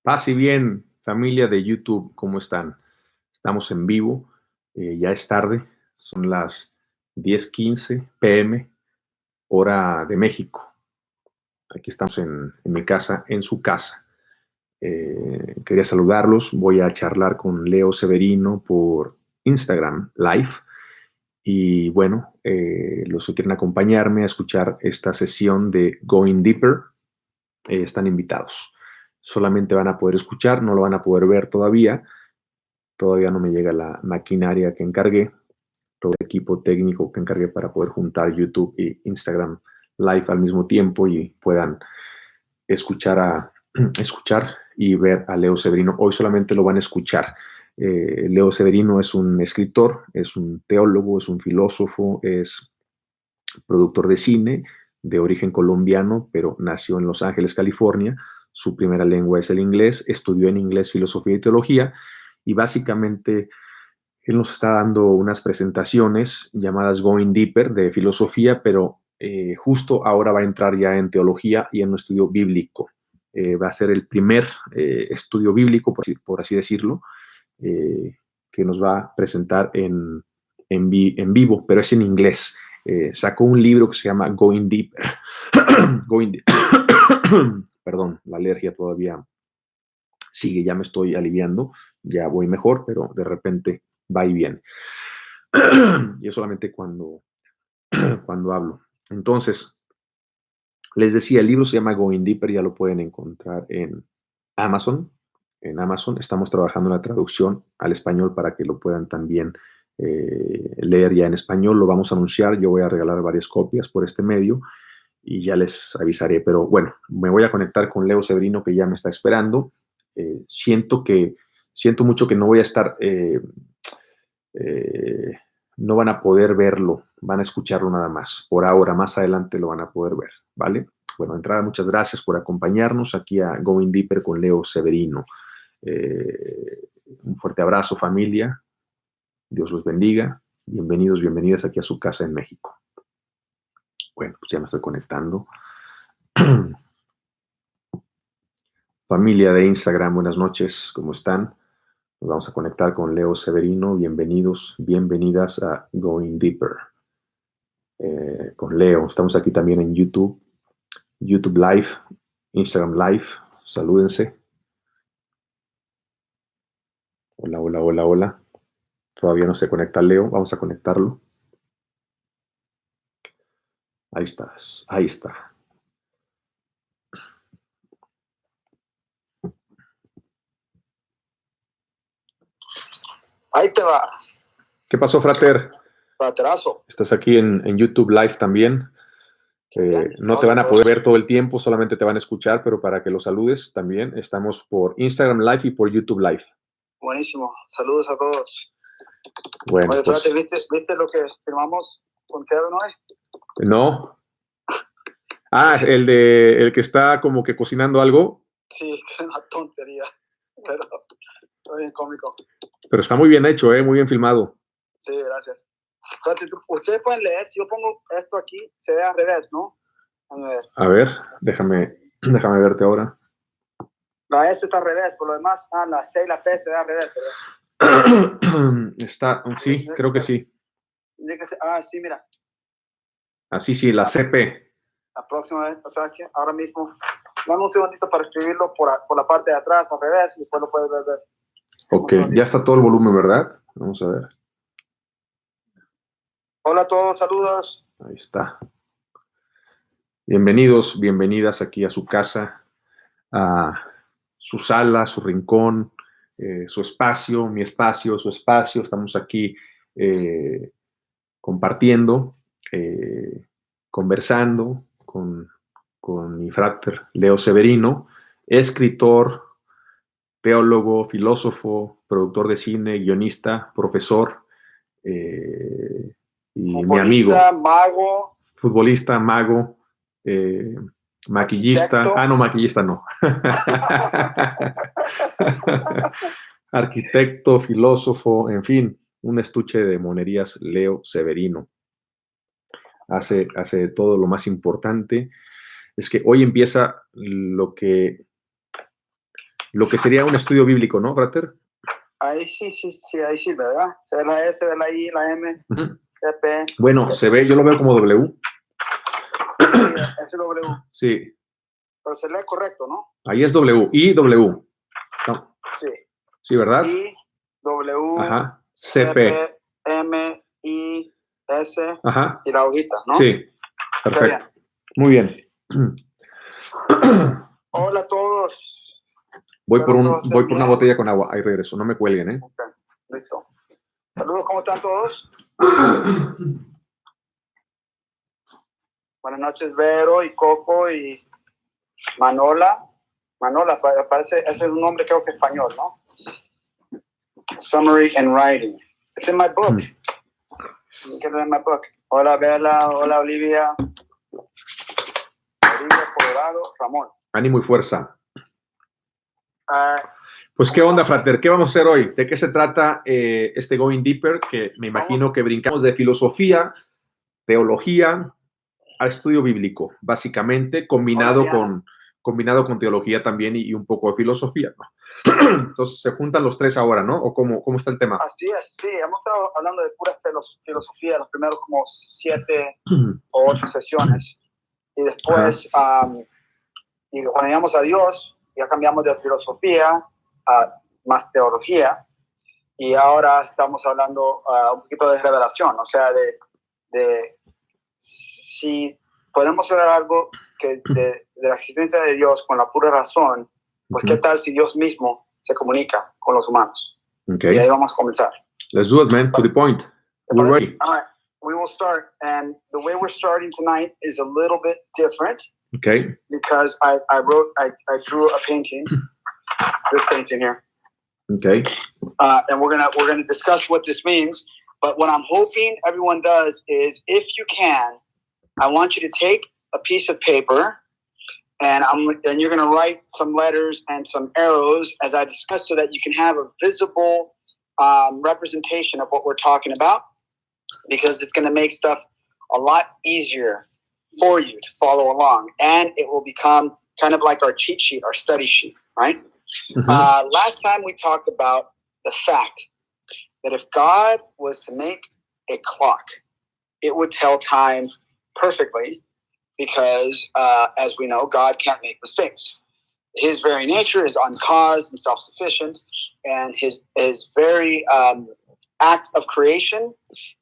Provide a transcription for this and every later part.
Paz y bien, familia de YouTube, ¿cómo están? Estamos en vivo, ya es tarde, son las 10:15 p.m., hora de México. Aquí estamos en mi casa, en su casa. Quería saludarlos, voy a charlar con Leo Severino por Instagram Live. Y bueno, los que quieren acompañarme a escuchar esta sesión de Going Deeper, están invitados. Solamente van a poder escuchar, no lo van a poder ver todavía. Todavía no me llega la maquinaria que encargué, todo el equipo técnico que encargué para poder juntar YouTube y Instagram Live al mismo tiempo y puedan escuchar y ver a Leo Severino. Hoy solamente lo van a escuchar. Leo Severino es un escritor, es un teólogo, es un filósofo, es productor de cine de origen colombiano, pero nació en Los Ángeles, California. Su primera lengua es el inglés, estudió en inglés filosofía y teología y básicamente él nos está dando unas presentaciones llamadas Going Deeper de filosofía, pero justo ahora va a entrar ya en teología y en un estudio bíblico. Va a ser el primer estudio bíblico, por así decirlo, que nos va a presentar en vivo, pero es en inglés. Sacó un libro que se llama Going Deeper. Going Perdón, la alergia todavía sigue, ya me estoy aliviando, ya voy mejor, pero de repente va y viene. Y es solamente cuando hablo. Entonces, les decía, el libro se llama Going Deeper, ya lo pueden encontrar en Amazon. En Amazon estamos trabajando en la traducción al español para que lo puedan también leer ya en español. Lo vamos a anunciar, yo voy a regalar varias copias por este medio y ya les avisaré. Pero bueno, me voy a conectar con Leo Severino, que ya me está esperando. Siento mucho que no voy a estar, no van a poder verlo, van a escucharlo nada más. Por ahora, más adelante lo van a poder ver, ¿vale? Bueno, de entrada, muchas gracias por acompañarnos aquí a Going Deeper con Leo Severino. Un fuerte abrazo, familia. Dios los bendiga. Bienvenidos, bienvenidas aquí a su casa en México. Bueno, pues ya me estoy conectando. Familia de Instagram, buenas noches, ¿cómo están? Nos vamos a conectar con Leo Severino. Bienvenidos, bienvenidas a Going Deeper. Con Leo, estamos aquí también en YouTube Live, Instagram Live. Salúdense. Hola, hola, hola, hola. Todavía no se conecta Leo, vamos a conectarlo. Ahí estás, ahí está. Ahí te va. ¿Qué pasó, frater? Fraterazo. Estás aquí en YouTube Live también. No te van a poder ver todo el tiempo, solamente te van a escuchar, pero para que lo saludes también, estamos por Instagram Live y por YouTube Live. Buenísimo. Saludos a todos. Bueno, oye, pues, Frate, ¿viste lo que firmamos con Kevin hoy? No. Ah, el que está como que cocinando algo. Sí, es una tontería, pero está bien cómico. Pero está muy bien hecho, muy bien filmado. Sí, gracias. Frate, ustedes pueden leer, si yo pongo esto aquí, se ve al revés, ¿no? A ver, déjame verte ahora. La S está al revés, por lo demás, la C y la P se ve al revés. Está, sí, creo que sí. Sí, mira. Así sí, la CP. La próxima vez, o sea, que ahora mismo, dame un segundito para escribirlo por la parte de atrás, al revés, y después lo puedes ver. Ok, ya está todo el volumen, ¿verdad? Vamos a ver. Hola a todos, saludos. Ahí está. Bienvenidos, bienvenidas aquí a su casa, a su sala, su rincón, su espacio, mi espacio, su espacio. Estamos aquí compartiendo, conversando con mi frater Leo Severino, escritor, teólogo, filósofo, productor de cine, guionista, profesor y mi amigo. Futbolista, mago, maquillista. Arquitecto. No, maquillista no. Arquitecto, filósofo, en fin, un estuche de monerías, Leo Severino. Hace todo lo más importante. Es que hoy empieza lo que lo que sería un estudio bíblico, ¿no, Frater? Ahí sí, ahí sí, ¿verdad? Se ve la S, ve la I, la M, CP. Bueno, se ve, yo lo veo como W. Sí, es W. Sí. Pero se lee correcto, ¿no? Ahí es W, I, W. No. Sí. Sí, ¿verdad? I, W, Ajá. CP, M, I, S. Ajá. Y la hojita, ¿no? Sí, perfecto. Muy bien. Hola a todos. Voy por una botella con agua. Ahí regreso. No me cuelguen, ¿eh? Okay, listo. Saludos, ¿cómo están todos? Buenas noches, Vero y Coco y Manola. Manola, parece, ese es un nombre creo que español, ¿no? Summary and writing. It's in my book. Get it in my book. Hola, Bella. Hola, Olivia. Olivia, Colorado. Ramón. Ánimo y fuerza. Pues, ¿qué onda, Frater? ¿Qué vamos a hacer hoy? ¿De qué se trata este Going Deeper? Que me imagino que brincamos de filosofía, teología, a estudio bíblico, básicamente, combinado con teología también y un poco de filosofía, ¿no? Entonces, se juntan los tres ahora, ¿no? ¿O cómo está el tema? Así es, sí. Hemos estado hablando de pura filosofía los primeros como 7 o 8 sesiones. Y después, y cuando llegamos a Dios, ya cambiamos de filosofía a más teología. Y ahora estamos hablando un poquito de revelación, o sea, de si podemos hacer algo que de la existencia de Dios con la pura razón, pues qué tal si Dios mismo se comunica con los humanos. Okay. Y ahí vamos a comenzar. Let's do it, man. To the point. We're ready. All right. We will start, and the way we're starting tonight is a little bit different. Okay. Because I drew a painting, this painting here. Okay. And we're gonna discuss what this means. But what I'm hoping everyone does is, if you can, I want you to take a piece of paper, and you're gonna write some letters and some arrows as I discuss, so that you can have a visible representation of what we're talking about, because it's gonna make stuff a lot easier for you to follow along, and it will become kind of like our cheat sheet, our study sheet, right? Last time we talked about the fact that if God was to make a clock, it would tell time perfectly, because as we know, God can't make mistakes. His very nature is uncaused and self-sufficient, and his very act of creation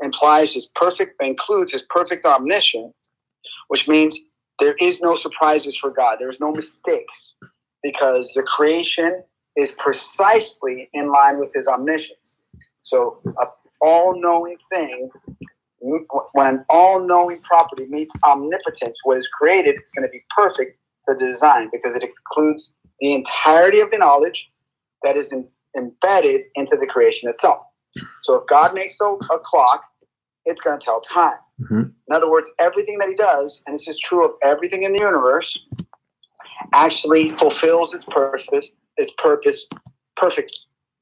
includes his perfect omniscience, which means there is no surprises for God. There's no mistakes, because the creation is precisely in line with his omniscience. So an all-knowing thing, when an all-knowing property meets omnipotence, what is created is going to be perfect to the design, because it includes the entirety of the knowledge that is embedded into the creation itself. So if God makes a clock, it's going to tell time. In other words, everything that he does, and this is true of everything in the universe, actually fulfills its purpose perfectly.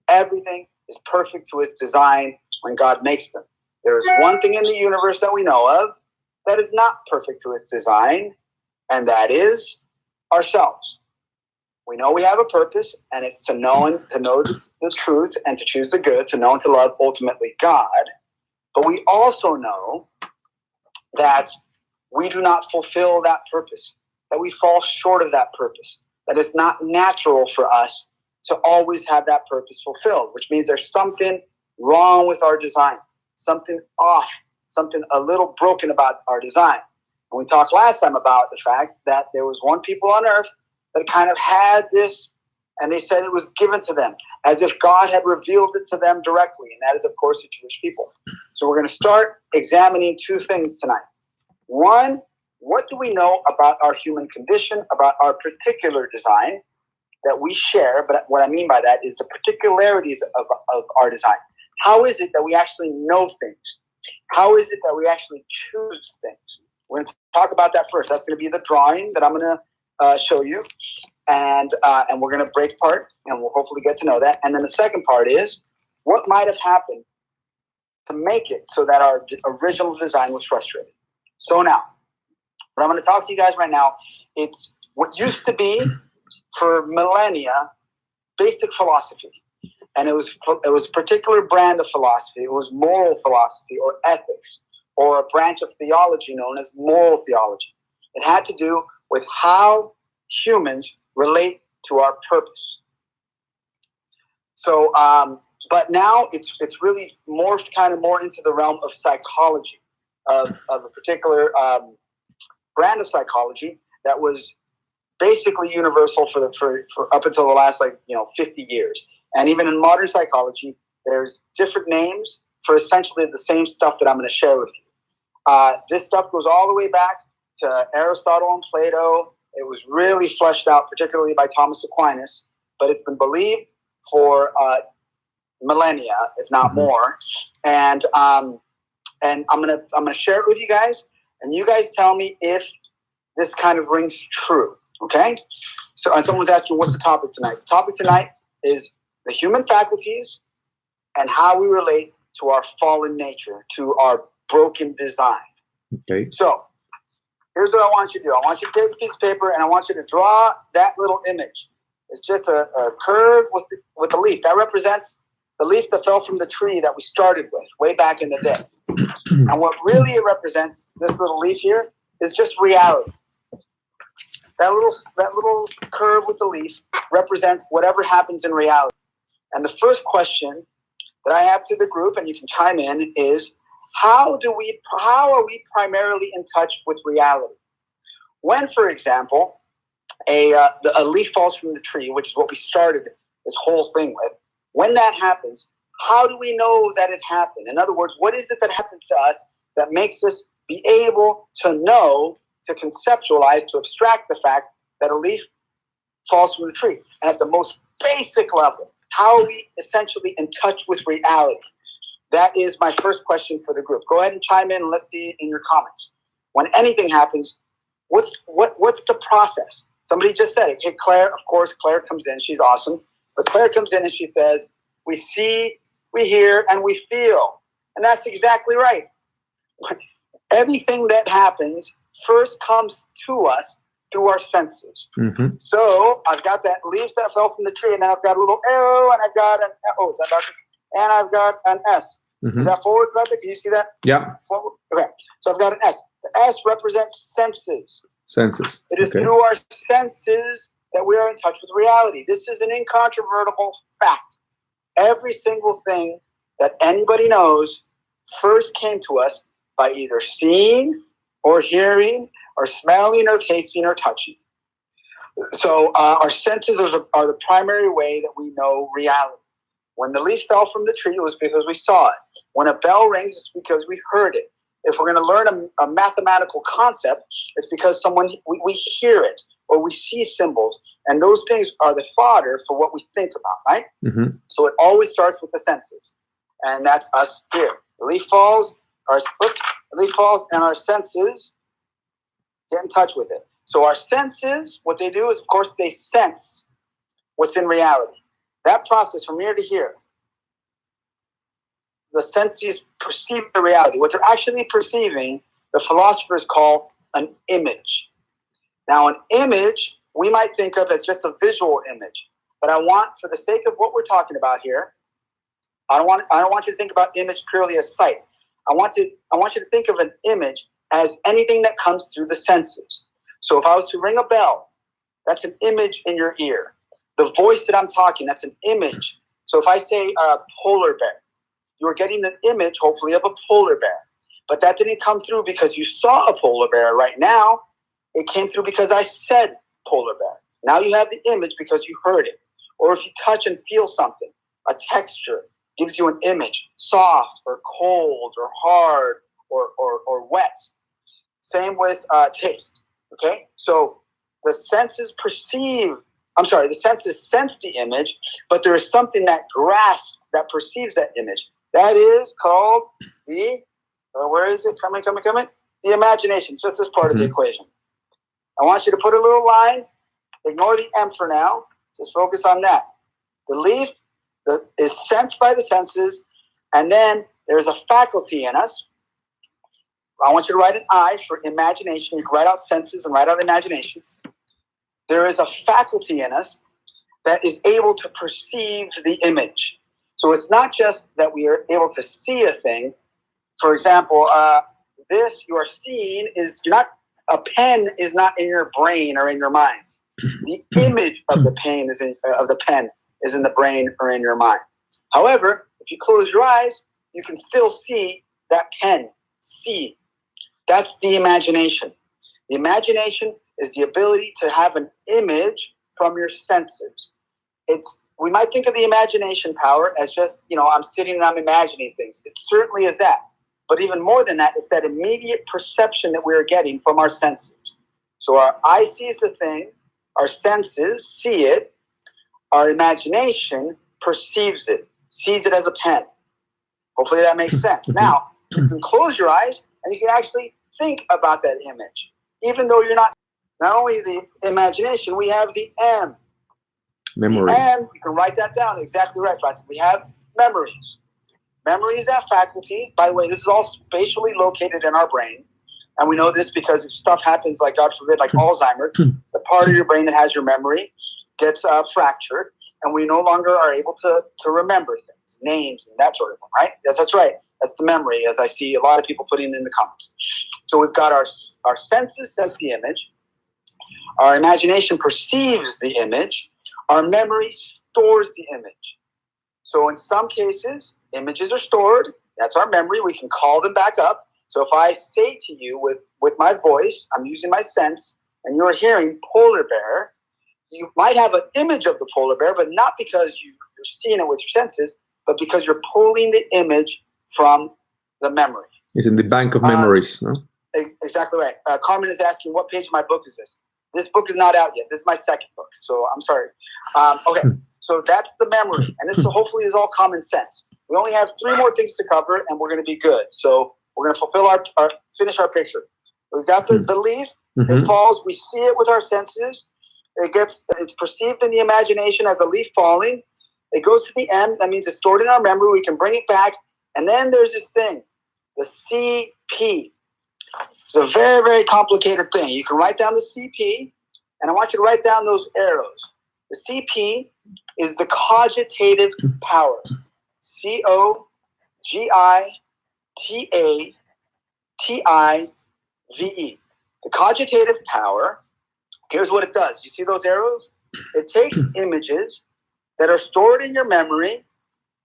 Everything is perfect to its design when God makes them. There is one thing in the universe that we know of that is not perfect to its design, and that is ourselves. We know we have a purpose, and it's to know the truth and to choose the good, to know and to love ultimately God. But we also know that we do not fulfill that purpose, that we fall short of that purpose, that it's not natural for us to always have that purpose fulfilled, which means there's something wrong with our design, something off, something a little broken about our design. And we talked last time about the fact that there was one people on earth that kind of had this, and they said it was given to them as if God had revealed it to them directly. And that is, of course, the Jewish people. So we're going to start examining 2 things tonight. One, what do we know about our human condition, about our particular design that we share? But what I mean by that is the particularities of our design. How is it that we actually know things? How is it that we actually choose things? We're going to talk about that first. That's going to be the drawing that I'm going to show you. And we're going to break apart, and we'll hopefully get to know that. And then the second part is, what might have happened to make it so that our original design was frustrated. So now, what I'm going to talk to you guys right now, it's what used to be for millennia basic philosophy. And it was a particular brand of philosophy. It was moral philosophy or ethics, or a branch of theology known as moral theology. It had to do with how humans relate to our purpose. So, but now it's really morphed kind of more into the realm of psychology, of a particular brand of psychology that was basically universal for up until the last 50 years. And even in modern psychology, there's different names for essentially the same stuff that I'm going to share with you. This stuff goes all the way back to Aristotle and Plato. It was really fleshed out, particularly by Thomas Aquinas, but it's been believed for millennia, if not more. And I'm gonna share it with you guys, and you guys tell me if this kind of rings true. Okay? So, and someone's asking, what's the topic tonight? The topic tonight is the human faculties and how we relate to our fallen nature, to our broken design. Okay. So, here's what I want you to do. I want you to take a piece of paper and I want you to draw that little image. It's just a curve with a leaf. That represents the leaf that fell from the tree that we started with way back in the day. And what really it represents, this little leaf here, is just reality. That little curve with the leaf represents whatever happens in reality. And the first question that I have to the group, and you can chime in, is how are we primarily in touch with reality? When, for example, a leaf falls from the tree, which is what we started this whole thing with, when that happens, how do we know that it happened? In other words, what is it that happens to us that makes us be able to know, to conceptualize, to abstract the fact that a leaf falls from the tree? And at the most basic level, how are we essentially in touch with reality? That is my first question for the group. Go ahead and chime in and let's see in your comments. When anything happens, what's the process? Somebody just said it. Hey, Claire, of course, Claire comes in. She's awesome. But Claire comes in and she says, we see, we hear, and we feel. And that's exactly right. Everything that happens first comes to us through our senses. Mm-hmm. So I've got that leaf that fell from the tree, and then I've got a little arrow, and I've got an is that Dr.? And I've got an S. Mm-hmm. Is that forward, Dr.? Can you see that? Yeah. Forward? Okay. So I've got an S. The S represents senses. Senses. It is through our senses that we are in touch with reality. This is an incontrovertible fact. Every single thing that anybody knows first came to us by either seeing or hearing or smelling or tasting or touching. So our senses are the primary way that we know reality. When the leaf fell from the tree, it was because we saw it. When a bell rings, it's because we heard it. If we're going to learn a mathematical concept, it's because we hear it or we see symbols. And those things are the fodder for what we think about, right? Mm-hmm. So it always starts with the senses. And that's us here. The leaf falls, and our senses get in touch with it. So our senses, what they do is, of course, they sense what's in reality. That process from here to here, the senses perceive the reality. What they're actually perceiving, the philosophers call an image. Now, an image we might think of as just a visual image, but I want, for the sake of what we're talking about here, I don't want you to think about image purely as sight. I want you to think of an image as anything that comes through the senses. So if I was to ring a bell, that's an image in your ear. The voice that I'm talking, that's an image. So if I say polar bear, you're getting an image, hopefully, of a polar bear. But that didn't come through because you saw a polar bear right now. It came through because I said polar bear. Now you have the image because you heard it. Or if you touch and feel something, a texture gives you an image, soft or cold or hard or wet. Same with taste, okay? So the senses sense the image, but there is something that grasps, that perceives that image. That is called where is it? Coming. The imagination. It's just this part of the equation. I want you to put a little line. Ignore the M for now. Just focus on that. The leaf is sensed by the senses, and then there's a faculty in us. I want you to write an I for imagination. You can write out senses and write out imagination. There is a faculty in us that is able to perceive the image. So it's not just that we are able to see a thing. For example, this you are seeing is not a pen is not in your brain or in your mind. The image of the pen is in the brain or in your mind. However, if you close your eyes, you can still see that pen. See, that's the imagination. The imagination is the ability to have an image from your senses. We might think of the imagination power as just, I'm sitting and I'm imagining things. It certainly is that. But even more than that, it's that immediate perception that we're getting from our senses. So our eye sees the thing, our senses see it, our imagination perceives it, sees it as a pen. Hopefully that makes sense. Now, you can close your eyes and you can actually think about that image. Even though you're not only the imagination, we have the M. Memory. The M, you can write that down. Exactly right, Frank. We have memories. Memory is that faculty. By the way, this is all spatially located in our brain. And we know this because if stuff happens, like God forbid, like Alzheimer's, the part of your brain that has your memory gets fractured. And we no longer are able to remember things, names, and that sort of thing, right? Yes, that's right. That's the memory, as I see a lot of people putting in the comments. So we've got our senses sense the image. Our imagination perceives the image. Our memory stores the image. So in some cases, images are stored. That's our memory. We can call them back up. So if I say to you with my voice, I'm using my sense, and you're hearing polar bear, you might have an image of the polar bear, but not because you're seeing it with your senses, but because you're pulling the image from the memory. It's in the bank of memories, no? Exactly right. Carmen is asking, what page of my book is this? This book is not out yet. This is my second book, so I'm sorry. Okay, so that's the memory, and this hopefully is all common sense. We only have 3 more things to cover, and we're going to be good. So we're going to fulfill finish our picture. We've got the belief. It falls. We see it with our senses. It's perceived in the imagination as a leaf falling. It goes to the M. That means it's stored in our memory. We can bring it back. And then there's this thing, the CP. It's a very, very complicated thing. You can write down the CP, and I want you to write down those arrows. The CP is the cogitative power. COGITATIVE. The cogitative power, here's what it does. You see those arrows? It takes images that are stored in your memory,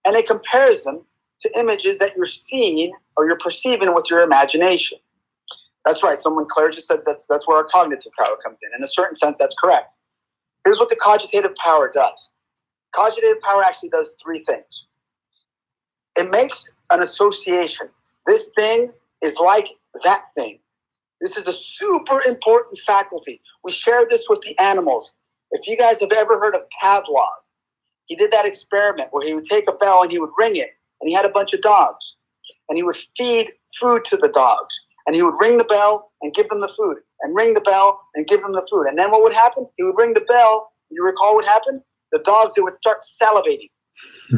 and it compares them to images that you're seeing or you're perceiving with your imagination. That's right. Claire just said that's where our cognitive power comes in. In a certain sense, that's correct. Here's what the cogitative power does. Cogitative power actually does 3 things. It makes an association. This thing is like that thing. This is a super important faculty. We share this with the animals. If you guys have ever heard of Pavlov, he did that experiment where he would take a bell and he would ring it, and he had a bunch of dogs, and he would feed food to the dogs, and he would ring the bell and give them the food, and ring the bell and give them the food. And then what would happen? He would ring the bell. You recall what happened? The dogs, they would start salivating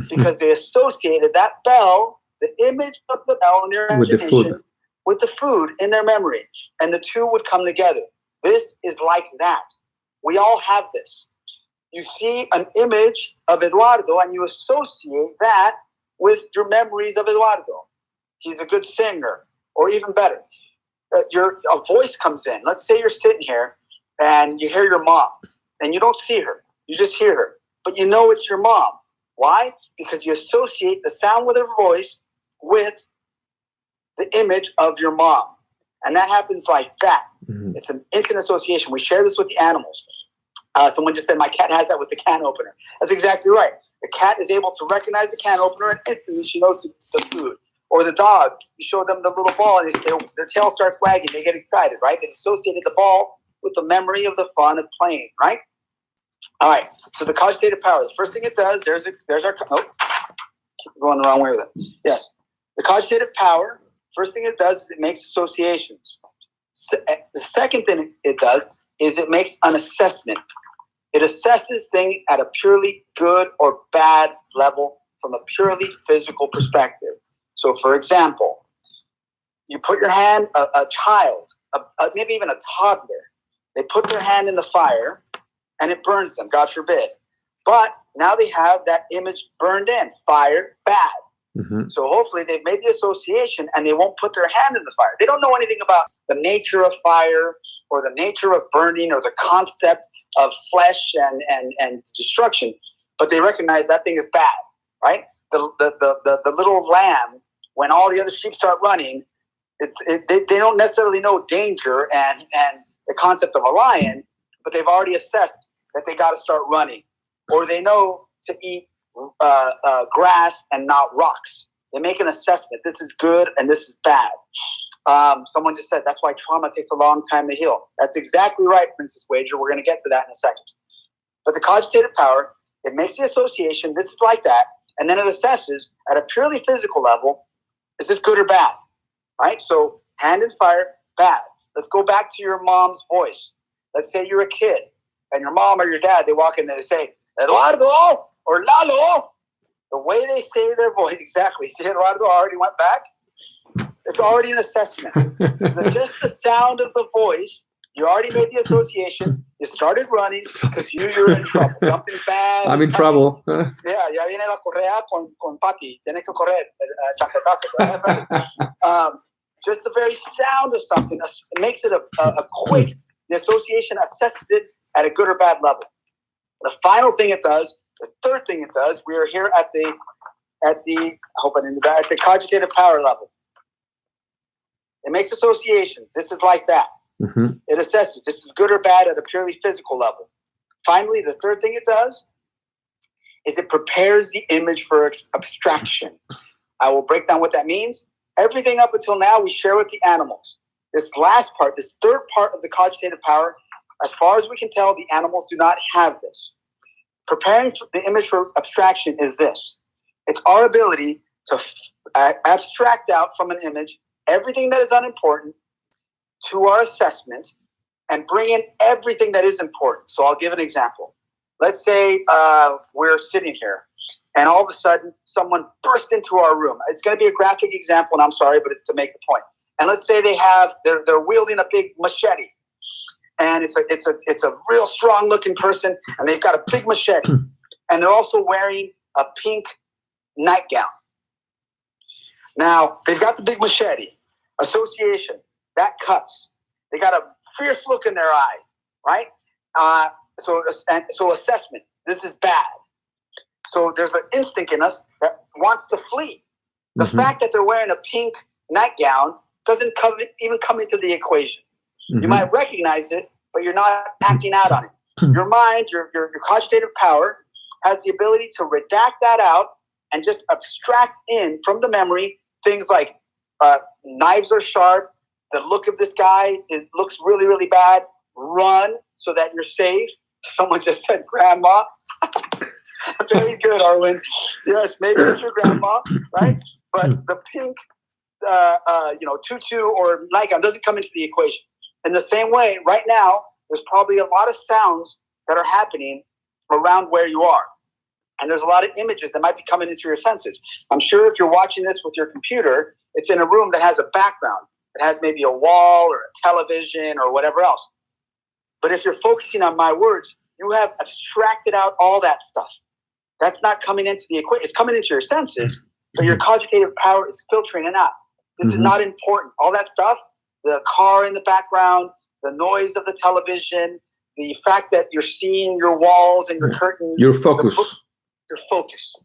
because they associated that bell, the image of the bell in their imagination, with the food in their memory, and the 2 would come together. This is like that. We all have this. You see an image of Eduardo, and you associate that with your memories of Eduardo. He's a good singer, or even better, a voice comes in. Let's say you're sitting here, and you hear your mom, and you don't see her. You just hear her, but you know it's your mom. Why? Because you associate the sound with her voice with the image of your mom. And that happens like that. It's an instant association. We share this with the animals. Someone just said, my cat has that with the can opener. That's exactly right. The cat is able to recognize the can opener, and instantly she knows the food. Or the dog, you show them the little ball, and their tail starts wagging. They get excited, right? They associated the ball with the memory of the fun of playing, right? All right. So the cogitative power. The first thing it does, there's our. Oh, keep going the wrong way with it. Yes, the cogitative power. First thing it does is it makes associations. The second thing it does is it makes an assessment. It assesses things at a purely good or bad level from a purely physical perspective. So, for example, you put your hand, a child, maybe even a toddler, they put their hand in the fire and it burns them, God forbid. But now they have that image burned in. Fire, bad. So hopefully they've made the association and they won't put their hand in the fire. They don't know anything about the nature of fire or the nature of burning or the concept of flesh and destruction, but they recognize that thing is bad, right? The little lamb, when all the other sheep start running, they don't necessarily know danger and the concept of a lion, but they've already assessed that they got to start running, or they know to eat grass and not rocks. They make an assessment. This is good and this is bad. Someone just said that's why trauma takes a long time to heal. That's exactly right, Princess Wager. We're going to get to that in a second. But the cogitative power, it makes the association. This is like that, and then it assesses at a purely physical level. Is this good or bad? Right. So hand in fire, bad. Let's go back to your mom's voice. Let's say you're a kid and your mom or your dad, they walk in and they say, Eduardo or Lalo. The way they say their voice, exactly. See, Eduardo already went back. It's already an assessment. Just the sound of the voice, you already made the association. You started running because you're in trouble. Something bad. I'm in trouble. Yeah, ya viene la correa con papi. Tienes que correr. Chancletazo. Just the very sound of something makes it a quick. The association assesses it at a good or bad level. The final thing it does, the third thing it does, we are here at the I hope I didn't do that, at the cogitative power level. It makes associations. This is like that. It assesses this is good or bad at a purely physical level. Finally, the third thing it does is it prepares the image for abstraction. I will break down what that means. Everything up until now we share with the animals. This last part, this third part of the cogitative power, as far as we can tell, the animals do not have this. Preparing the image for abstraction is this. It's our ability to abstract out from an image everything that is unimportant to our assessment and bring in everything that is important. So I'll give an example. Let's say we're sitting here and all of a sudden someone bursts into our room. It's going to be a graphic example, and I'm sorry, but it's to make the point. And let's say they're wielding a big machete, and it's a real strong looking person, and they've got a big machete, and they're also wearing a pink nightgown. Now they've got the big machete. Association that cuts. They got a fierce look in their eye, right? So assessment. This is bad. So there's an instinct in us that wants to flee. The fact that they're wearing a pink nightgown doesn't even come into the equation. You might recognize it, but you're not acting out on it. Your mind, your cogitative power, has the ability to redact that out and just abstract in from the memory things like knives are sharp. The look of this guy looks really, really bad. Run so that you're safe. Someone just said grandma. Very good, Arwen. Yes, maybe it's your grandma, right? But the pink, tutu or nightgown doesn't come into the equation. In the same way, right now, there's probably a lot of sounds that are happening around where you are. And there's a lot of images that might be coming into your senses. I'm sure if you're watching this with your computer, it's in a room that has a background. It has maybe a wall or a television or whatever else. But if you're focusing on my words, you have abstracted out all that stuff. That's not coming into the equation. It's coming into your senses, but your cogitative power is filtering it out. This is not important. All that stuff, the car in the background, the noise of the television, the fact that you're seeing your walls and your curtains. Your focus. Your focus.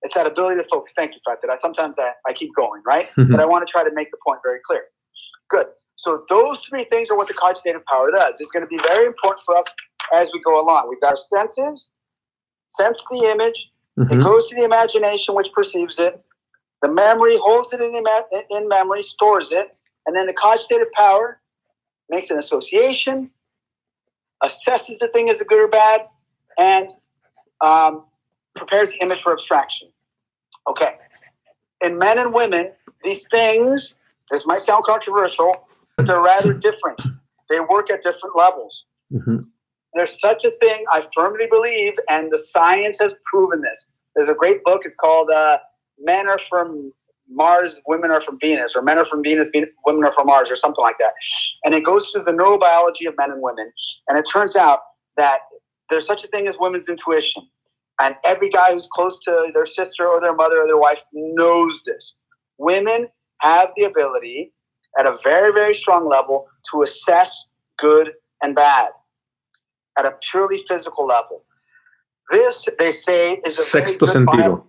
It's that ability to focus. Thank you, Fatih. Sometimes I keep going, right? But I want to try to make the point very clear. Good. So those three things are what the cogitative power does. It's going to be very important for us as we go along. We've got our senses, sense the image. It goes to the imagination, which perceives it. The memory holds it in memory, stores it. And then the cogitative power makes an association, assesses the thing as a good or bad, and prepares the image for abstraction. Okay. In men and women, these things, this might sound controversial, but they're rather different. They work at different levels. There's such a thing, I firmly believe, and the science has proven this. There's a great book. It's called Men Are From Mars, Women Are From Venus, or Men Are From Venus, Women Are From Mars, or something like that. And it goes through the neurobiology of men and women. And it turns out that there's such a thing as women's intuition. And every guy who's close to their sister or their mother or their wife knows this. Women have the ability at a very, very strong level to assess good and bad at a purely physical level. This, they say, is a sexto sentido.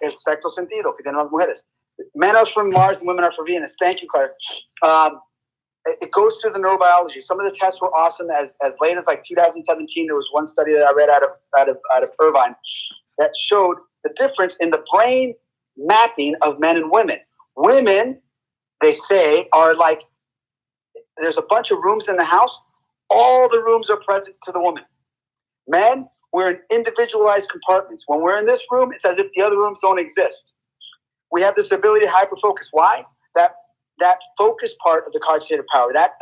El sexto sentido que tienen las mujeres. Men are from Mars and women are from Venus. Thank you, Claire. It goes through the neurobiology. Some of the tests were awesome. As late as like 2017, there was one study that I read out of Irvine that showed the difference in the brain mapping of men and women. Women, they say, are like, there's a bunch of rooms in the house. All the rooms are present to the woman. Men, we're in individualized compartments. When we're in this room, it's as if the other rooms don't exist. We have this ability to hyperfocus. Why? That focus part of the cogitative power, that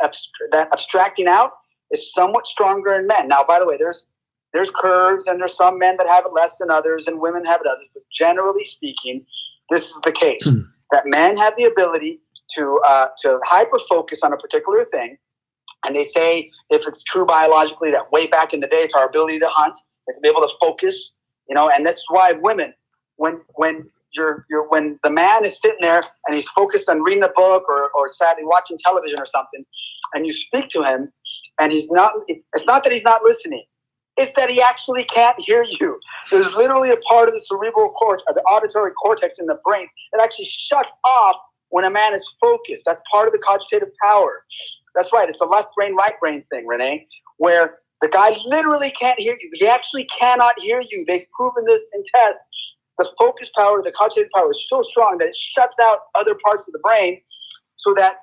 abstracting out, is somewhat stronger in men. Now, by the way, there's curves, and there's some men that have it less than others, and women have it others. But generally speaking, this is the case. That men have the ability to hyper-focus on a particular thing. And they say, if it's true biologically, that way back in the day, it's our ability to hunt and to be able to focus, and that's why women, when the man is sitting there and he's focused on reading a book or sadly watching television or something, and you speak to him and it's not that he's not listening, it's that he actually can't hear you. There's literally a part of the cerebral cortex, the auditory cortex in the brain that actually shuts off when a man is focused. That's part of the cogitative power. That's right. It's a left brain, right brain thing, Renee, where the guy literally can't hear you. He actually cannot hear you. They've proven this in tests. The focus power, the cogitative power is so strong that it shuts out other parts of the brain so that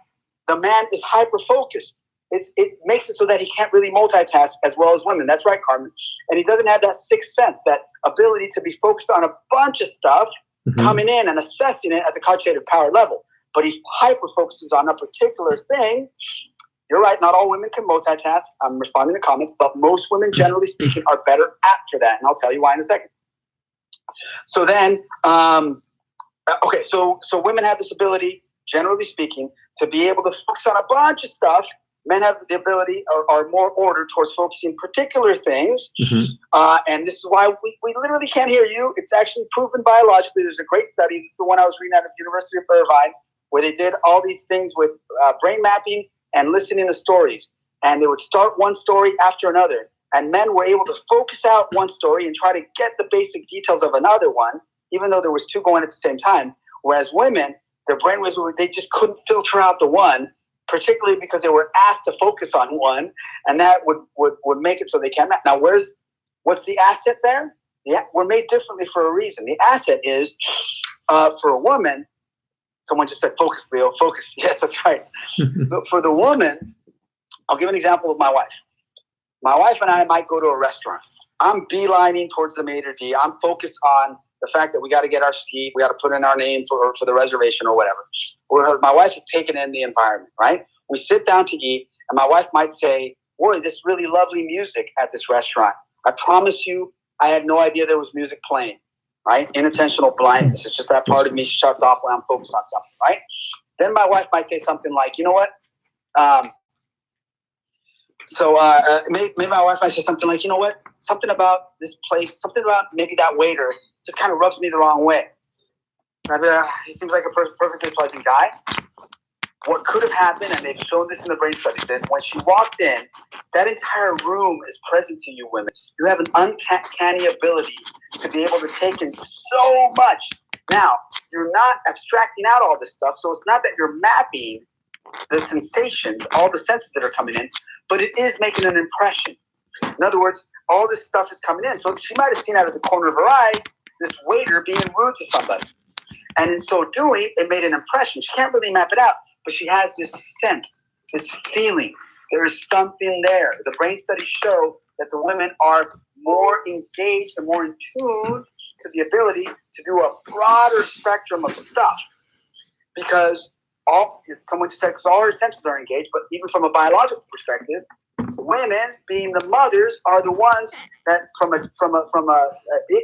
the man is hyper-focused. It makes it so that he can't really multitask as well as women. That's right, Carmen. And he doesn't have that sixth sense, that ability to be focused on a bunch of stuff, coming in and assessing it at the cogitative power level. But he hyper-focuses on a particular thing. You're right, not all women can multitask. I'm responding to comments, but most women, generally speaking, are better at for that. And I'll tell you why in a second. So then, okay, so women have this ability, generally speaking, to be able to focus on a bunch of stuff. Men have the ability, or are more ordered towards focusing particular things. And this is why we literally can't hear you. It's actually proven biologically. There's a great study. This is the one I was reading out of the University of Irvine, where they did all these things with brain mapping and listening to stories. And they would start one story after another. And men were able to focus out one story and try to get the basic details of another one, even though there was two going at the same time. Whereas women, their brainwaves, they just couldn't filter out the one, particularly because they were asked to focus on one, and that would make it so they can't. Now, what's the asset there? Yeah, we're made differently for a reason. The asset is, for a woman, someone just said, focus, Leo, focus. Yes, that's right. But for the woman, I'll give an example of my wife. My wife and I might go to a restaurant. I'm beelining towards the maitre d'. I'm focused on the fact that we got to get our seat. We got to put in our name for the reservation or whatever. My wife is taking in the environment, right? We sit down to eat, and my wife might say, boy, this really lovely music at this restaurant. I promise you, I had no idea there was music playing, right? Inattentional blindness. It's just that part of me shuts off when I'm focused on something, right? Then my wife might say something like, you know what? Maybe my wife might say something like, you know what? Something about this place, something about maybe that waiter just kind of rubs me the wrong way. He seems like a perfectly pleasant guy. What could have happened, and they've shown this in the brain studies, is when she walked in, that entire room is present to you women. You have an uncanny ability to be able to take in so much. Now, you're not abstracting out all this stuff, so it's not that you're mapping the sensations, all the senses that are coming in, but it is making an impression. In other words, all this stuff is coming in. So she might have seen out of the corner of her eye this waiter being rude to somebody. And in so doing, it made an impression. She can't really map it out, but she has this sense, this feeling. There is something there. The brain studies show that the women are more engaged and more in tune to the ability to do a broader spectrum of stuff. Because someone just said, because all her senses are engaged, but even from a biological perspective, women, being the mothers, are the ones that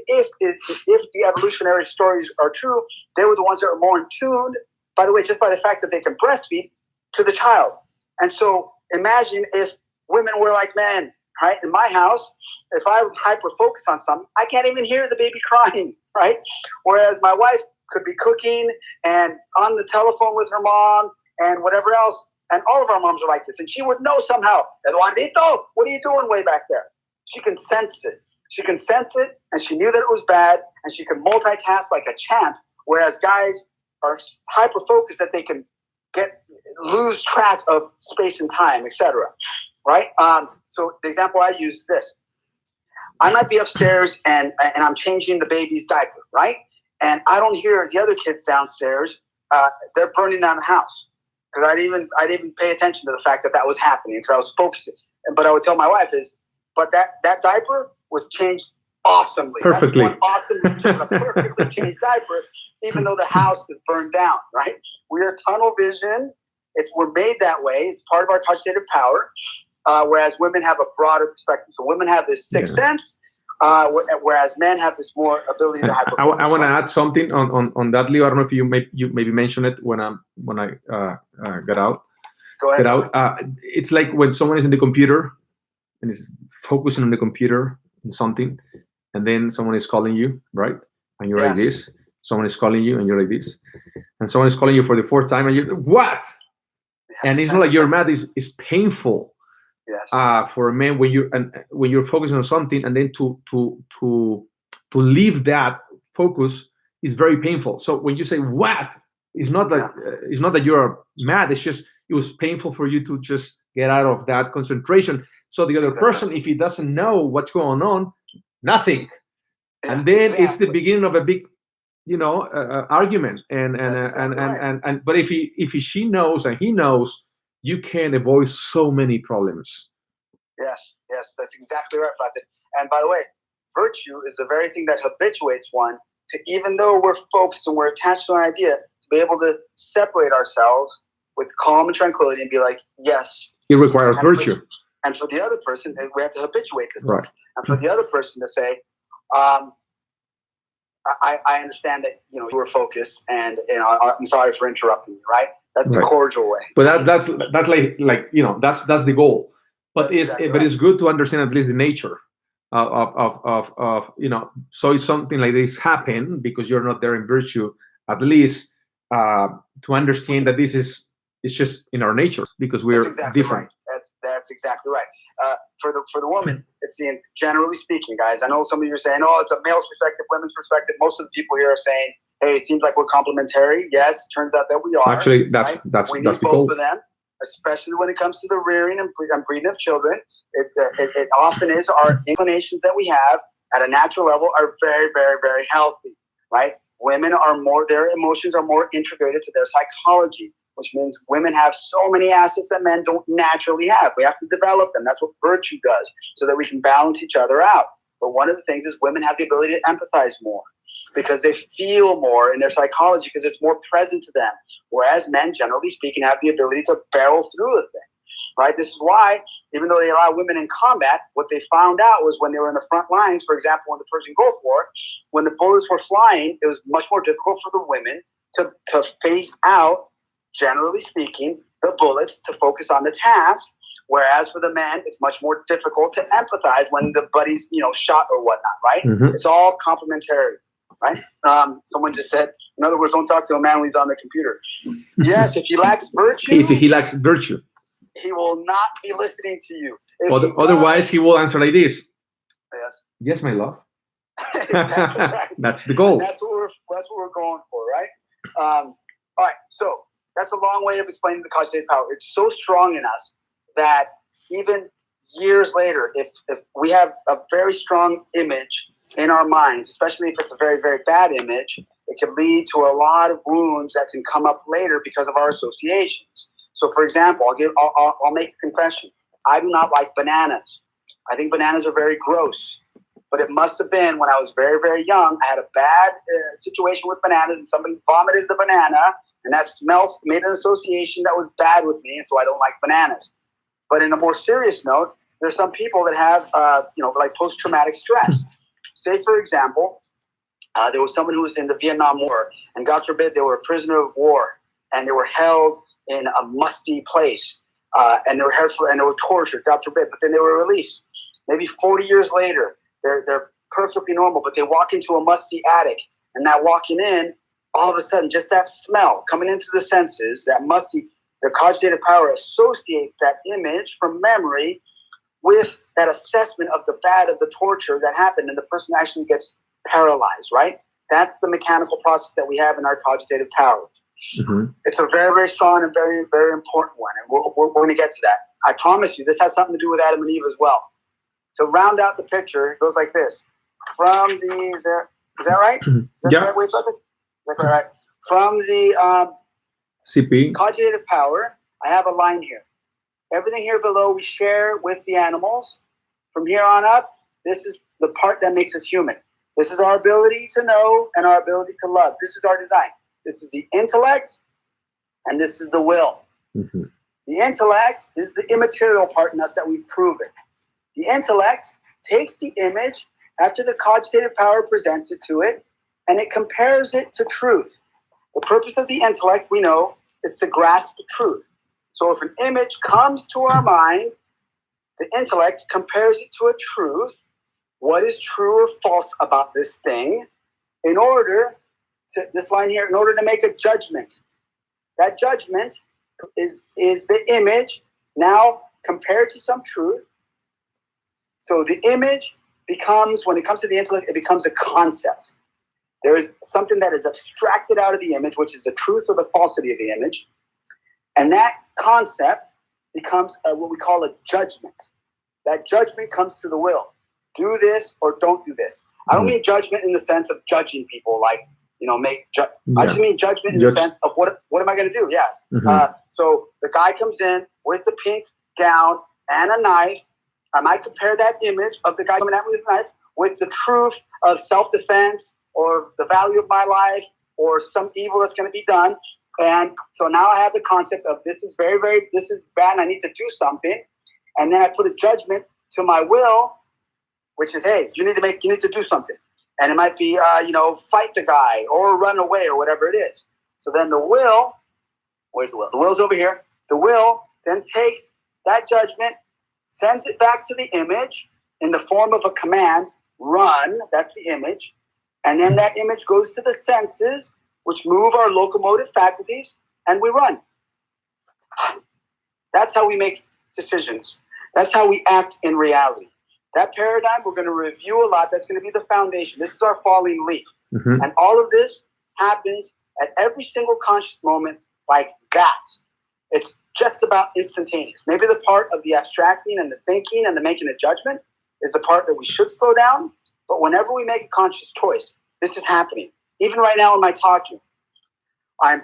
if the evolutionary stories are true, they were the ones that are more in tune, by the way, just by the fact that they can breastfeed, to the child. And so imagine if women were like men, right? In my house, if I hyper focus on something, I can't even hear the baby crying, right? Whereas my wife could be cooking and on the telephone with her mom and whatever else. And all of our moms are like this. And she would know somehow, Eduardito, what are you doing way back there? She can sense it. She can sense it, and she knew that it was bad, and she can multitask like a champ, whereas guys are hyper-focused that they can lose track of space and time, etc. Right? So the example I use is this. I might be upstairs, and I'm changing the baby's diaper, right? And I don't hear the other kids downstairs. They're burning down the house. Because I didn't even pay attention to the fact that was happening because I was focusing. But I would tell my wife but that diaper was changed awesomely. Perfectly. A perfectly changed diaper, even though the house is burned down, right? We are tunnel vision. We're made that way. It's part of our cognitive power, whereas women have a broader perspective. So women have this sixth sense, whereas men have this more ability to hyper. I want to add something on that, Leo. I don't know if you maybe mentioned it when I got out. Go ahead. Get out. It's like when someone is in the computer and is focusing on the computer and something, and then someone is calling you, right? And you're like this. Someone is calling you, and you're like this. And someone is calling you for the fourth time, and you're what? And it's not like you're mad. It's painful. Yes. For a man when you're focusing on something, and then to leave that focus is very painful. So when you say what, it's not that you're mad. It's just it was painful for you to just get out of that concentration. So the other person, if he doesn't know what's going on, nothing, and then it's the beginning of a big, argument. But if she knows and he knows, you can avoid so many problems. Yes, that's exactly right, Father. And by the way, virtue is the very thing that habituates one to, even though we're focused and we're attached to an idea, to be able to separate ourselves with calm and tranquility and be like, yes. It requires virtue. And for the other person, we have to habituate this. Right. And for the other person to say, I understand that you were focused, and I'm sorry for interrupting you. Right? That's the cordial way. But that's like that's the goal. But it's good to understand at least the nature of So if something like this happen because you're not there in virtue, at least to understand that it's just in our nature because we're different. Right. That's exactly right. For the woman, it's generally speaking, guys. I know some of you are saying, "Oh, it's a male's perspective, women's perspective." Most of the people here are saying, "Hey, it seems like we're complementary." Yes, it turns out that we are. Actually, that's we that's need the goal. both of them, especially when it comes to the rearing and breeding of children. It often is our inclinations that we have at a natural level are very, very, very healthy. Right? Women are their emotions are more integrated to their psychology, which means women have so many assets that men don't naturally have. We have to develop them. That's what virtue does, so that we can balance each other out. But one of the things is women have the ability to empathize more because they feel more in their psychology because it's more present to them. Whereas men, generally speaking, have the ability to barrel through the thing. Right? This is why, even though they allow women in combat, what they found out was when they were in the front lines, for example, in the Persian Gulf War, when the bullets were flying, it was much more difficult for the women to face out, generally speaking, the bullets, to focus on the task, whereas for the men, it's much more difficult to empathize when the buddy's, shot or whatnot, right? Mm-hmm. It's all complementary, right? Someone just said, in other words, don't talk to a man when he's on the computer. Yes, if he lacks virtue, he will not be listening to you. Otherwise, he will answer like this. Yes. Yes, my love. Exactly right. That's the goal. And that's what we're going for, right? All right, so that's a long way of explaining the cognitive power. It's so strong in us that even years later, if we have a very strong image in our minds, especially if it's a very, very bad image, it can lead to a lot of wounds that can come up later because of our associations. So, for example, I'll make a confession. I do not like bananas. I think bananas are very gross. But it must have been when I was very, very young. I had a bad situation with bananas, and somebody vomited the banana, and that smell made an association that was bad with me, and so I don't like bananas. But in a more serious note, there's some people that have, like post-traumatic stress. Say, for example, there was someone who was in the Vietnam War, and God forbid they were a prisoner of war, and they were held in a musty place, and they were tortured, God forbid, but then they were released. maybe 40 years later, they're perfectly normal, but they walk into a musty attic, and that walking in, all of a sudden, just that smell coming into the senses, that musty, their cogitative power associates that image from memory with that assessment of the bad, of the torture that happened, and the person actually gets paralyzed, right? That's the mechanical process that we have in our cogitative power. Mm-hmm. It's a very, very strong and very, very important one, and we're going to get to that. I promise you, this has something to do with Adam and Eve as well. To round out the picture, it goes like this. From the, is that right? Is that the right way to it? Is that right? From the CP cogitative power, I have a line here. Everything here below we share with the animals. From here on up, this is the part that makes us human. This is our ability to know and our ability to love. This is our design. This is the intellect, and this is the will. Mm-hmm. The intellect is the immaterial part in us that we've proven. The intellect takes the image after the cogitative power presents it to it, and it compares it to truth. The purpose of the intellect, we know, is to grasp truth. So if an image comes to our mind, the intellect compares it to a truth. What is true or false about this thing? In order to, this line here, in order to make a judgment. That judgment is the image now compared to some truth. So the image becomes, when it comes to the intellect, it becomes a concept. There is something that is abstracted out of the image, which is the truth or the falsity of the image. And that concept becomes what we call a judgment. That judgment comes to the will. Do this or don't do this. I don't mean judgment in the sense of judging people, like, I just mean judgment in the sense of what am I going to do? Yeah. Mm-hmm. So the guy comes in with the pink gown and a knife. I might compare that image of the guy coming at me with a knife with the truth of self-defense or the value of my life or some evil that's going to be done. And so now I have the concept of this is very, very, this is bad and I need to do something. And then I put a judgment to my will, which is, hey, you need to do something. And it might be, fight the guy or run away or whatever it is. So then the will, where's the will? The will's over here. The will then takes that judgment, sends it back to the image in the form of a command, run, that's the image. And then that image goes to the senses, which move our locomotive faculties, and we run. That's how we make decisions. That's how we act in reality. That paradigm, we're going to review a lot. That's going to be the foundation. This is our falling leaf. Mm-hmm. And all of this happens at every single conscious moment like that. It's just about instantaneous. Maybe the part of the abstracting and the thinking and the making a judgment is the part that we should slow down. But whenever we make a conscious choice, this is happening. Even right now in my talking, I'm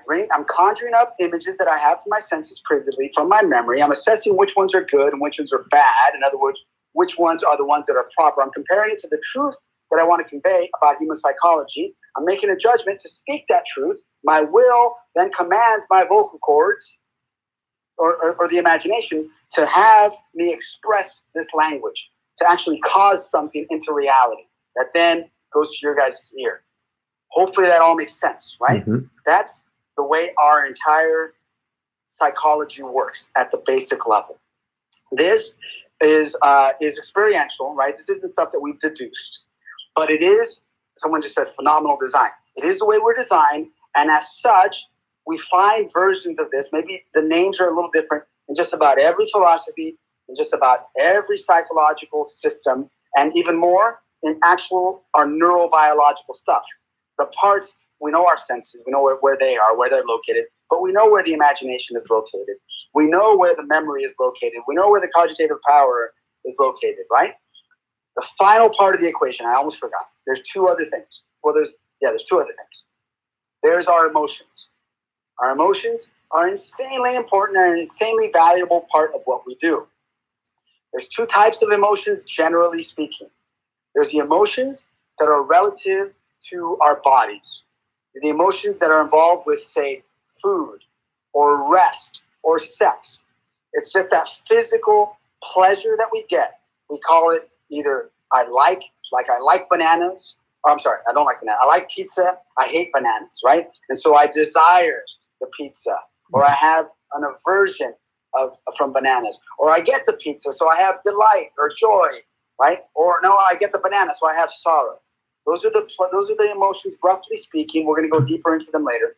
conjuring up images that I have from my senses previously, from my memory. I'm assessing which ones are good and which ones are bad. In other words, which ones are the ones that are proper. I'm comparing it to the truth that I want to convey about human psychology. I'm making a judgment to speak that truth. My will then commands my vocal cords or the imagination to have me express this language, to actually cause something into reality that then goes to your guys' ear. Hopefully that all makes sense, right? Mm-hmm. That's the way our entire psychology works at the basic level. This is experiential, right? This isn't stuff that we've deduced, but it is, someone just said, phenomenal design. It is the way we're designed, and as such, we find versions of this. Maybe the names are a little different in just about every philosophy, in just about every psychological system, and even more in actual our neurobiological stuff. The parts, we know our senses, we know where they are, where they're located, but we know where the imagination is located. We know where the memory is located. We know where the cogitative power is located, right? The final part of the equation, I almost forgot. There's two other things. Well, there's two other things. There's our emotions. Our emotions are insanely important and an insanely valuable part of what we do. There's two types of emotions, generally speaking. There's the emotions that are relative to our bodies. The emotions that are involved with, say, food or rest or sex. It's just that physical pleasure that we get. We call it either I like bananas, or I'm sorry, I don't like bananas. I like pizza, I hate bananas, right? And so I desire the pizza, or I have an aversion from bananas, or I get the pizza, so I have delight or joy right? Or no, I get the banana, so I have sorrow. Those are the emotions, roughly speaking. We're going to go deeper into them later,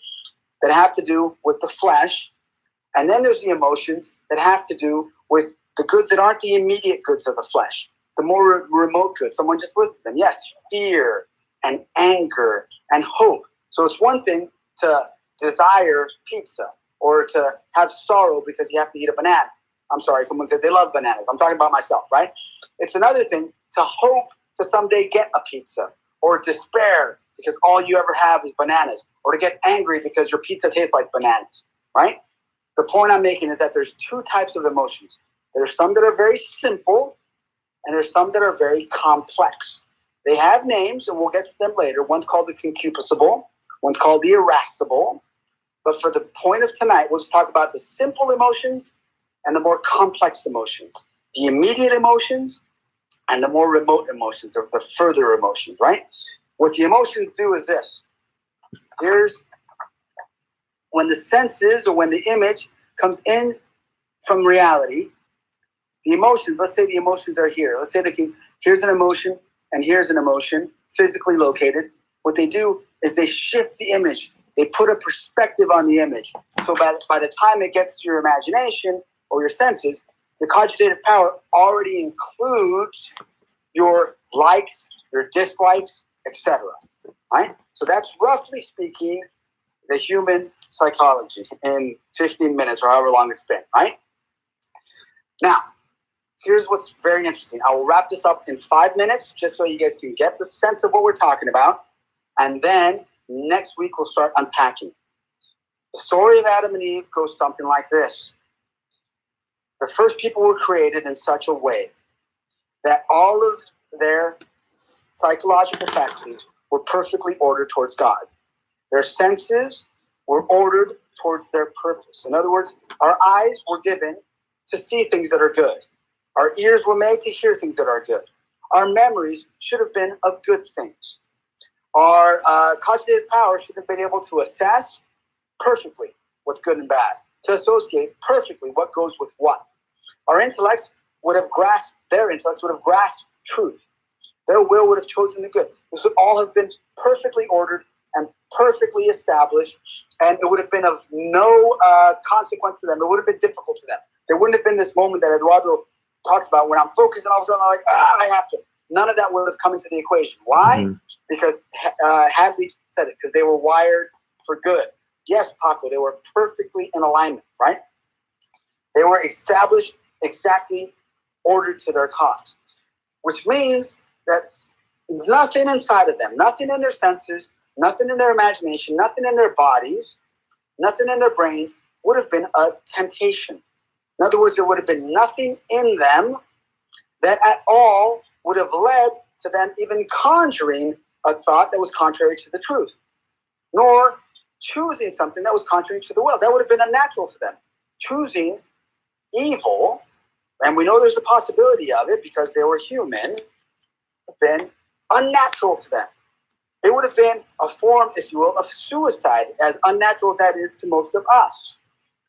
that have to do with the flesh. And then there's the emotions that have to do with the goods that aren't the immediate goods of the flesh, the more remote goods. Someone just listed them. Yes, fear and anger and hope. So it's one thing to desire pizza or to have sorrow because you have to eat a banana. I'm sorry, someone said they love bananas. I'm talking about myself, right? It's another thing to hope to someday get a pizza, or despair because all you ever have is bananas, or to get angry because your pizza tastes like bananas, right? The point I'm making is that there's two types of emotions. There's some that are very simple, and there's some that are very complex. They have names, and we'll get to them later. One's called the concupiscible, one's called the irascible. But for the point of tonight, we'll just talk about the simple emotions and the more complex emotions, the immediate emotions and the more remote emotions, or the further emotions, right? What the emotions do is this. Here's when the senses, or when the image comes in from reality, the emotions, let's say the emotions are here. Let's say here's an emotion and here's an emotion physically located. What they do is they shift the image. They put a perspective on the image. So by the time it gets to your imagination or your senses, the cogitative power already includes your likes, your dislikes, etc. Right? So that's roughly speaking the human psychology in 15 minutes or however long it's been, right? Now, here's what's very interesting. I will wrap this up in 5 minutes just so you guys can get the sense of what we're talking about. And then next week we'll start unpacking. The story of Adam and Eve goes something like this. The first people were created in such a way that all of their psychological faculties were perfectly ordered towards God. Their senses were ordered towards their purpose. In other words, our eyes were given to see things that are good. Our ears were made to hear things that are good. Our memories should have been of good things. Our cognitive power should have been able to assess perfectly what's good and bad, to associate perfectly what goes with what. Our intellects would have grasped, their intellects would have grasped truth. Their will would have chosen the good. This would all have been perfectly ordered and perfectly established, and it would have been of no consequence to them. It would have been difficult to them. There wouldn't have been this moment that Eduardo talked about when I'm focused and all of a sudden I'm like, I have to. None of that would have come into the equation. Why? Mm-hmm. Because Hadley said it, because they were wired for good. Yes, Paco, they were perfectly in alignment, right? They were established, exactly ordered to their cause, which means that nothing inside of them, nothing in their senses, nothing in their imagination, nothing in their bodies, nothing in their brains would have been a temptation. In other words, there would have been nothing in them that at all would have led to them even conjuring a thought that was contrary to the truth, nor choosing something that was contrary to the will. That would have been unnatural to them. Choosing evil, and we know there's a possibility of it because they were human, been unnatural to them. It would have been a form, if you will, of suicide, as unnatural as that is to most of us.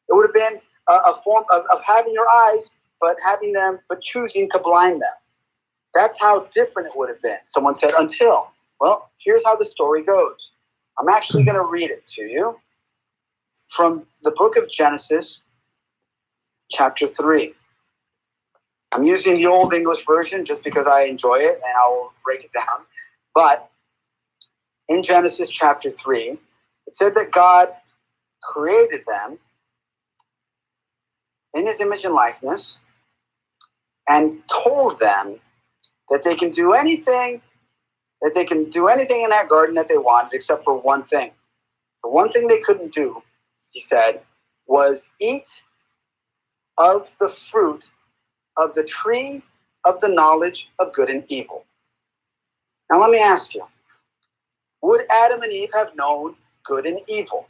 It would have been a form of having your eyes, but choosing to blind them. That's how different it would have been. Someone said, until. Well, here's how the story goes. I'm actually going to read it to you from the book of Genesis, chapter 3. I'm using the Old English version just because I enjoy it, and I will break it down. But in Genesis chapter 3, it said that God created them in his image and likeness and told them that they can do anything in that garden that they wanted except for one thing. The one thing they couldn't do, he said, was eat of the fruit of the tree of the knowledge of good and evil. Now let me ask you, would Adam and Eve have known good and evil?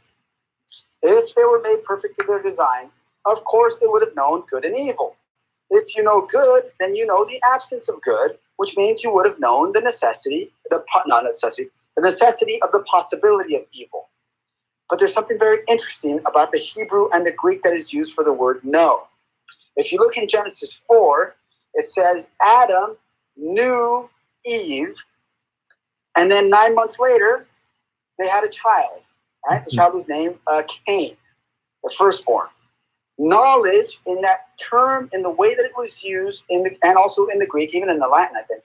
If they were made perfect in their design, of course they would have known good and evil. If you know good, then you know the absence of good, which means you would have known the necessity of the possibility of evil. But there's something very interesting about the Hebrew and the Greek that is used for the word know. If you look in Genesis 4, it says Adam knew Eve, and then 9 months later, they had a child. Right? The child was named Cain, the firstborn. Knowledge in that term, in the way that it was used, and also in the Greek, even in the Latin, I think.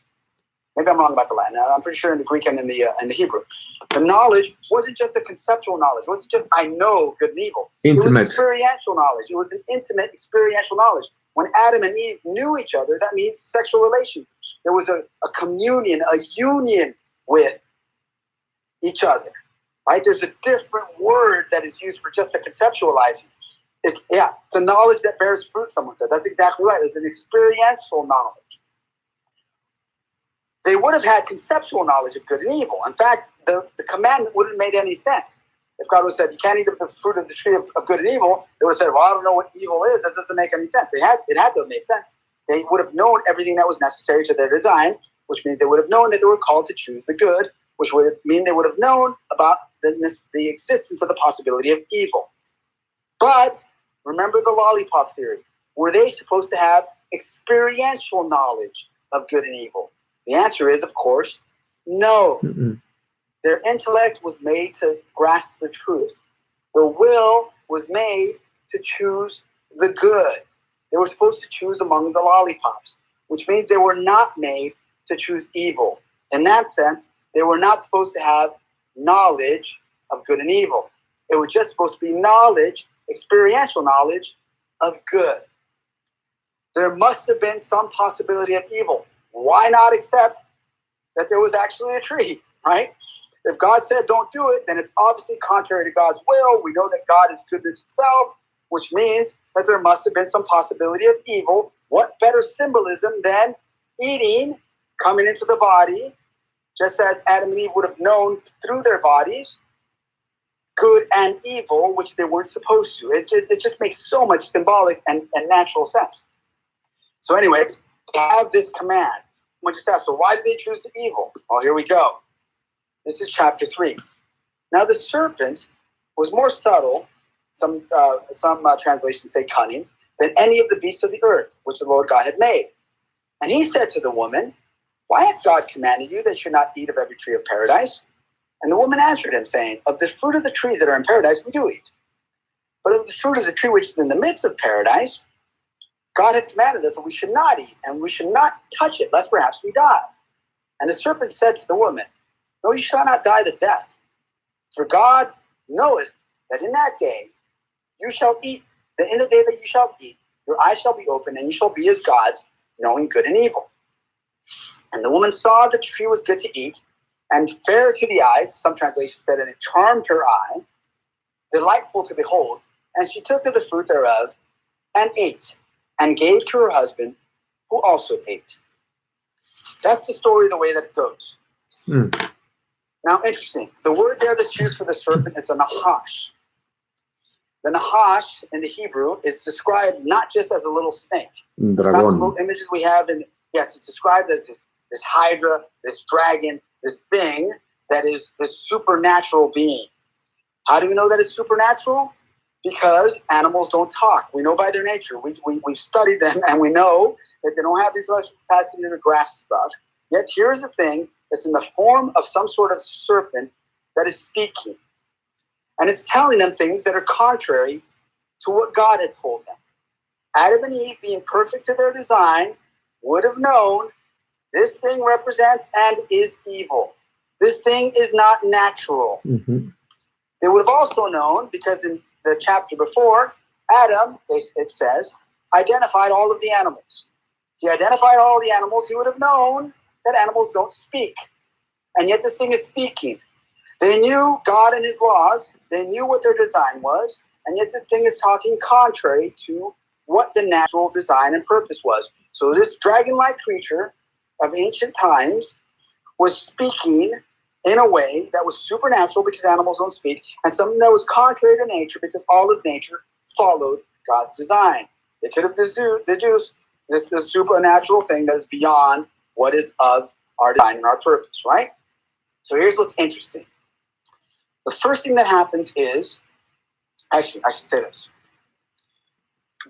Maybe I'm wrong about the Latin. I'm pretty sure in the Greek and in the Hebrew. The knowledge wasn't just a conceptual knowledge. It wasn't just, I know good and evil. Intimate. It was experiential knowledge. It was an intimate experiential knowledge. When Adam and Eve knew each other, that means sexual relations. There was a communion, a union with each other. Right? There's a different word that is used for just a conceptualizing. It's a knowledge that bears fruit, someone said. That's exactly right. It's an experiential knowledge. They would have had conceptual knowledge of good and evil. In fact, the commandment wouldn't have made any sense. If God would have said, you can't eat of the fruit of the tree of good and evil, they would have said, well, I don't know what evil is. That doesn't make any sense. It had to have made sense. They would have known everything that was necessary to their design, which means they would have known that they were called to choose the good, which would mean they would have known about the existence of the possibility of evil. But remember the lollipop theory. Were they supposed to have experiential knowledge of good and evil? The answer is, of course, no. Mm-mm. Their intellect was made to grasp the truth. The will was made to choose the good. They were supposed to choose among the lollipops, which means they were not made to choose evil. In that sense, they were not supposed to have knowledge of good and evil. It was just supposed to be knowledge, experiential knowledge of good. There must have been some possibility of evil. Why not accept that there was actually a tree, right? If God said don't do it, then it's obviously contrary to God's will. We know that God is goodness itself, which means that there must have been some possibility of evil. What better symbolism than eating, coming into the body, just as Adam and Eve would have known through their bodies, good and evil, which they weren't supposed to. It just makes so much symbolic and natural sense. So anyway, to have this command, someone just asked, so why did they choose the evil? Well, here we go. This is chapter 3. Now the serpent was more subtle, some translations say cunning, than any of the beasts of the earth, which the Lord God had made. And he said to the woman, why hath God commanded you that you should not eat of every tree of paradise? And the woman answered him, saying, of the fruit of the trees that are in paradise we do eat. But of the fruit of the tree which is in the midst of paradise, God hath commanded us that we should not eat, and we should not touch it, lest perhaps we die. And the serpent said to the woman, no, you shall not die the death. For God knoweth that in that day you shall eat, that in the day that you shall eat, your eyes shall be opened, and you shall be as gods, knowing good and evil. And the woman saw that the tree was good to eat, and fair to the eyes, some translations said, and it charmed her eye, delightful to behold, and she took of the fruit thereof, and ate, and gave to her husband, who also ate. That's the story the way that it goes. Mm. Now, interesting. The word there that's used for the serpent is a nahash. The nahash in the Hebrew is described not just as a little snake. It's not the little images we have in. Yes, it's described as this hydra, this dragon, this thing that is this supernatural being. How do we know that it's supernatural? Because animals don't talk. We know by their nature. We've studied them, and we know that they don't have the intellectual capacity to grasp stuff. Yet here's the thing. It's in the form of some sort of serpent that is speaking. And it's telling them things that are contrary to what God had told them. Adam and Eve, being perfect to their design, would have known this thing represents and is evil. This thing is not natural. Mm-hmm. They would have also known, because in the chapter before, Adam, it says, identified all of the animals. He identified all the animals. He would have known that animals don't speak. And yet this thing is speaking. They knew God and his laws. They knew what their design was. And yet this thing is talking contrary to what the natural design and purpose was. So this dragon-like creature of ancient times was speaking in a way that was supernatural because animals don't speak, and something that was contrary to nature because all of nature followed God's design. They could have deduced this is a supernatural thing that is beyond what is of our design and our purpose, right? So here's what's interesting. The first thing that happens is, actually, I should say this.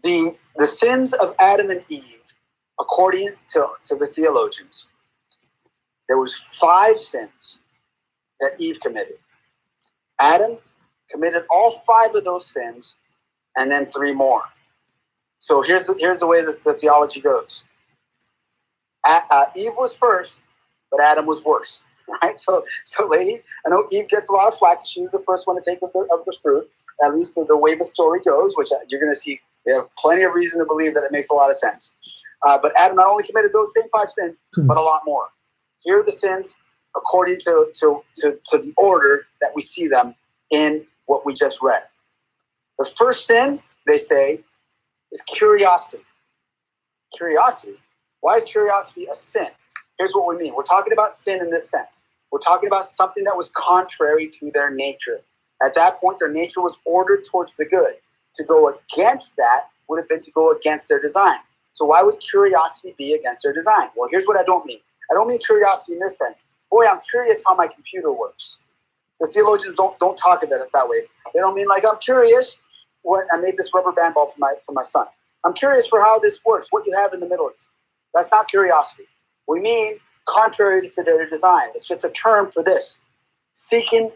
The sins of Adam and Eve, according to the theologians, there was 5 sins that Eve committed. Adam committed all 5 of those sins, and then 3 more. So here's the way that the theology goes. Eve was first, but Adam was worse. Right? So ladies, I know Eve gets a lot of flack. She was the first one to take of the fruit, at least the way the story goes, which you're going to see. We have plenty of reason to believe that it makes a lot of sense. But Adam not only committed those same 5 sins, but a lot more. Here are the sins according to the order that we see them in what we just read. The first sin, they say, is curiosity. Curiosity. Why is curiosity a sin? Here's what we mean. We're talking about sin in this sense. We're talking about something that was contrary to their nature. At that point, their nature was ordered towards the good. To go against that would have been to go against their design. So why would curiosity be against their design? Well, here's what I don't mean. I don't mean curiosity in this sense. Boy, I'm curious how my computer works. The theologians don't talk about it that way. They don't mean like, I'm curious what I made this rubber band ball for my son. I'm curious for how this works, what you have in the middle of it. That's not curiosity. We mean contrary to their design. It's just a term for this. Seeking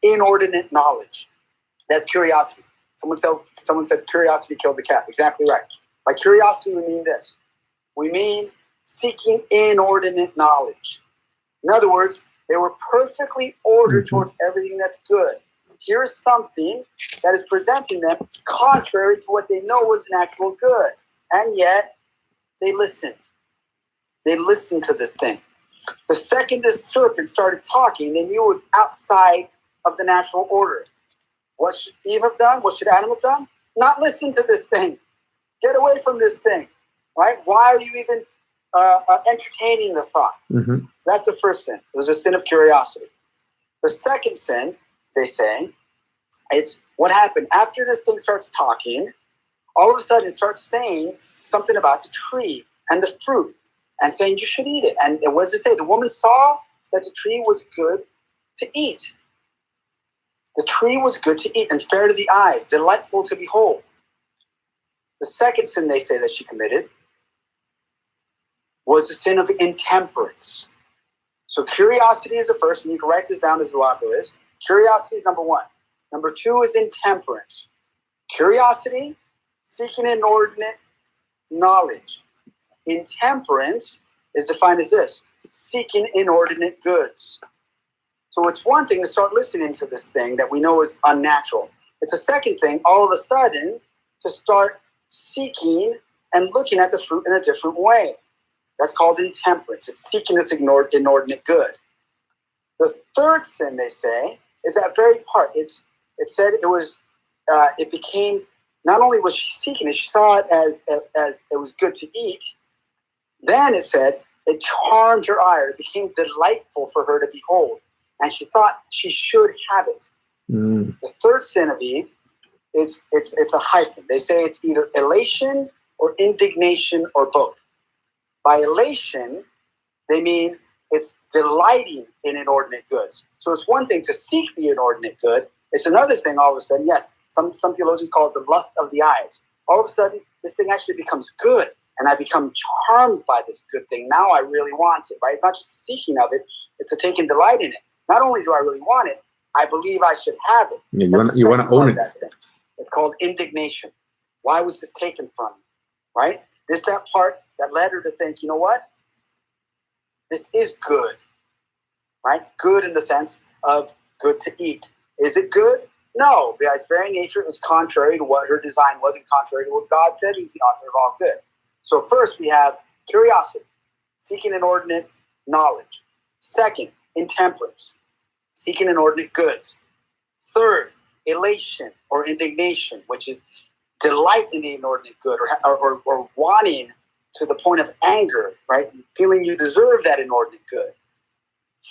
inordinate knowledge. That's curiosity. Someone said curiosity killed the cat. Exactly right. By curiosity, we mean this. We mean seeking inordinate knowledge. In other words, they were perfectly ordered towards everything that's good. Here is something that is presenting them contrary to what they know was an actual good. And yet, they listened. They listened to this thing. The second this serpent started talking, they knew it was outside of the natural order. What should Eve have done? What should Adam have done? Not listen to this thing. Get away from this thing. Right? Why are you even entertaining the thought? So that's the first sin. It was a sin of curiosity. The second sin, they say, it's what happened after this thing starts talking. All of a sudden, it starts saying something about the tree and the fruit, and saying you should eat it. And what does it say? The woman saw that the tree was good to eat. The tree was good to eat and fair to the eyes, delightful to behold. The second sin they say that she committed was the sin of intemperance. So curiosity is the first, and you can write this down as the author is. Curiosity is number 1. Number 2 is intemperance. Curiosity, seeking inordinate knowledge. Intemperance is defined as this: seeking inordinate goods. So it's one thing to start listening to this thing that we know is unnatural. It's a second thing, all of a sudden, to start seeking and looking at the fruit in a different way. That's called intemperance. It's seeking this inordinate good. The third sin, they say, is that very part. It said it was. It became. Not only was she seeking it, she saw it as it was good to eat. Then it said it charmed her eye. It became delightful for her to behold, and she thought she should have it. The third sin of Eve, it's a hyphen. They say it's either elation or indignation or both. By elation, they mean it's delighting in inordinate goods. So it's one thing to seek the inordinate good. It's another thing all of a sudden, yes, some theologians call it the lust of the eyes. All of a sudden, this thing actually becomes good, and I become charmed by this good thing. Now I really want it, right? It's not just seeking of it, it's a taking delight in it. Not only do I really want it, I believe I should have it. Yeah, you want to own it. It's called indignation. Why was this taken from me, right? That part that led her to think, you know what? This is good, right? Good in the sense of good to eat. Is it good? No, by its very nature, it was contrary to what her design was and contrary to what God said. He's the author of all good. So first we have curiosity, seeking inordinate knowledge. Second, intemperance, seeking inordinate goods. Third, elation or indignation, which is delight in the inordinate good or wanting to the point of anger, right? Feeling you deserve that inordinate good.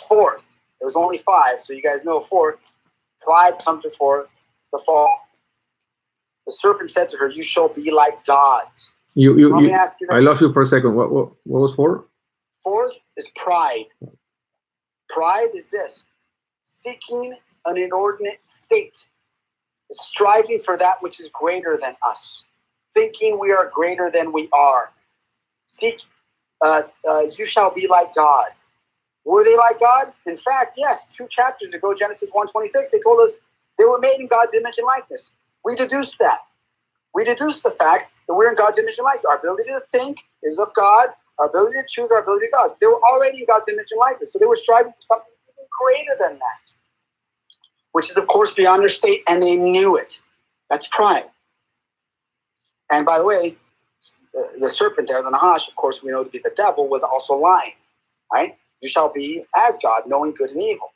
Fourth, there was only 5, so you guys know fourth, pride comes before the fall. The serpent said to her, you shall be like gods. Let me ask you I lost you for a second. What was 4? Fourth is pride. Pride is this: seeking an inordinate state. It's striving for that which is greater than us. Thinking we are greater than we are. you shall be like God. Were they like God? In fact, yes, 2 chapters ago, Genesis 1:26, they told us they were made in God's image and likeness. We deduced that. We deduced the fact that we're in God's image and likeness. Our ability to think is of God. Our ability to choose, our ability to God. They were already in God's image and likeness. So they were striving for something even greater than that, which is, of course, beyond their state, and they knew it. That's pride. And by the way, the serpent there, the Nahash, of course, we know to be the devil, was also lying, right? You shall be as God, knowing good and evil.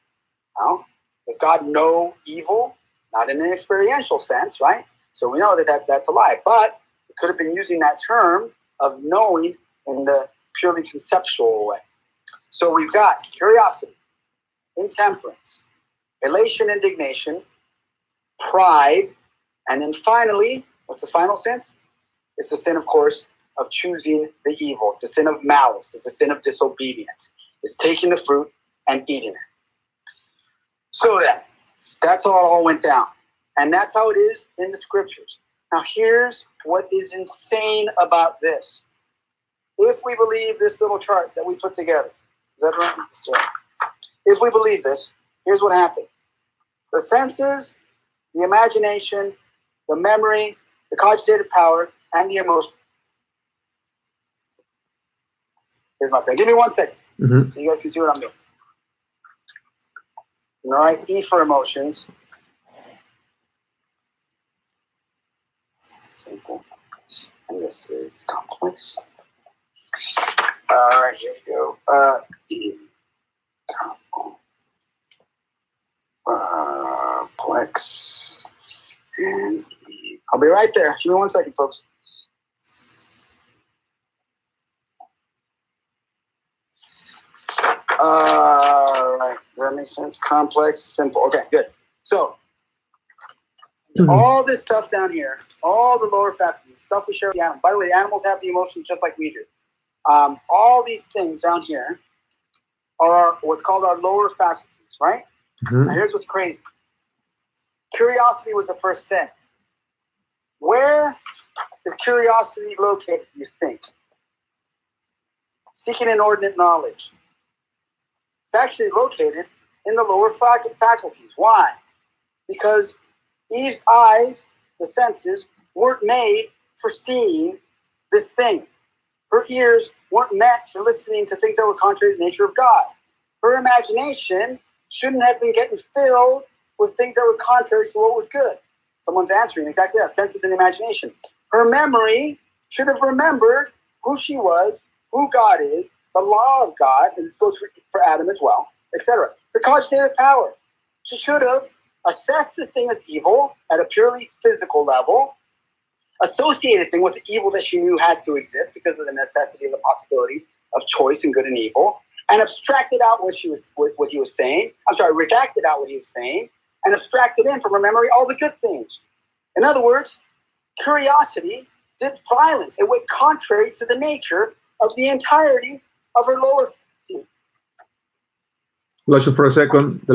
Now, does God know evil? Not in an experiential sense, right? So we know that's a lie. But it could have been using that term of knowing in the purely conceptual way. So we've got curiosity, intemperance, elation, indignation, pride, and then finally, what's the final sense? It's the sin, of course, of choosing the evil. It's the sin of malice. It's the sin of disobedience. It's taking the fruit and eating it. So that's how it all went down. And that's how it is in the scriptures. Now here's what is insane about this. If we believe this little chart that we put together, is that right? Right. If we believe this, here's what happened. The senses, the imagination, the memory, the cogitative power, and the emotion. Here's my thing. Give me 1 second. Mm-hmm. So you guys can see what I'm doing. All right, E for emotions. Simple. And this is complex. All right, here we go. E. Complex. And E. I'll be right there. Give me 1 second, folks. All right. Does that make sense? Complex, simple. Okay, good. So, all this stuff down here, all the lower faculties, stuff we share with the animals. By the way, the animals have the emotions just like we do. All these things down here are what's called our lower faculties, right? Now, here's what's crazy. Curiosity was the first sin. Where is curiosity located, do you think? Seeking inordinate knowledge. It's actually located in the lower faculties. Why? Because Eve's eyes, the senses, weren't made for seeing this thing. Her ears weren't meant for listening to things that were contrary to the nature of God. Her imagination shouldn't have been getting filled with things that were contrary to what was good. Someone's answering exactly that, senses and imagination. Her memory should have remembered who she was, who God is, the law of God, and this goes for Adam as well, etc. Her cogitative power. She should have assessed this thing as evil at a purely physical level, associated thing with the evil that she knew had to exist because of the necessity of the possibility of choice in good and evil, and abstracted out what he was saying. Redacted out what he was saying, and abstracted in from her memory all the good things. In other words, curiosity did violence. It went contrary to the nature of the entirety of her lower feet. Lost you for a second. The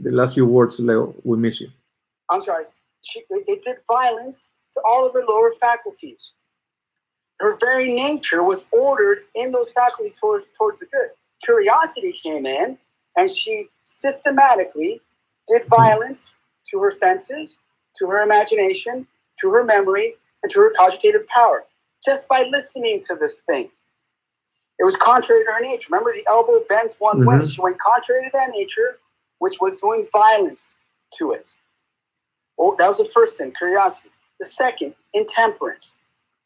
last few words, Leo, we miss you. I'm sorry. It did violence to all of her lower faculties. Her very nature was ordered in those faculties towards the good. Curiosity came in, and she systematically did violence to her senses, to her imagination, to her memory, and to her cogitative power, just by listening to this thing. It was contrary to her nature. Remember, the elbow bends one way. She went contrary to that nature, which was doing violence to it. Oh, that was the first sin, curiosity. The second, intemperance.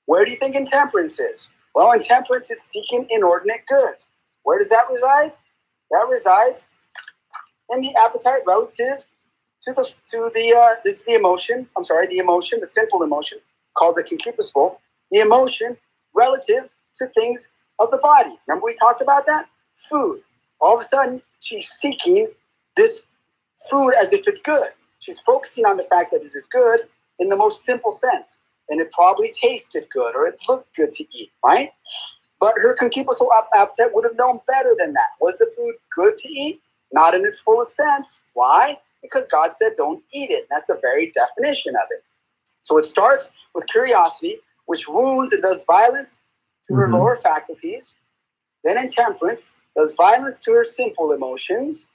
Where do you think intemperance is? Well, intemperance is seeking inordinate good. Where does that reside? That resides in the appetite relative to the emotion. I'm sorry, the emotion, the simple emotion called the concupiscible. The emotion relative to things of the body. Remember we talked about that? Food. All of a sudden, she's seeking this food as if it's good. She's focusing on the fact that it is good in the most simple sense. And it probably tasted good or it looked good to eat, right? But her concupiscible appetite would have known better than that. Was the food good to eat? Not in its fullest sense. Why? Because God said don't eat it. That's the very definition of it. So it starts with curiosity, which wounds and does violence to her lower faculties. Then intemperance does violence to her simple emotions.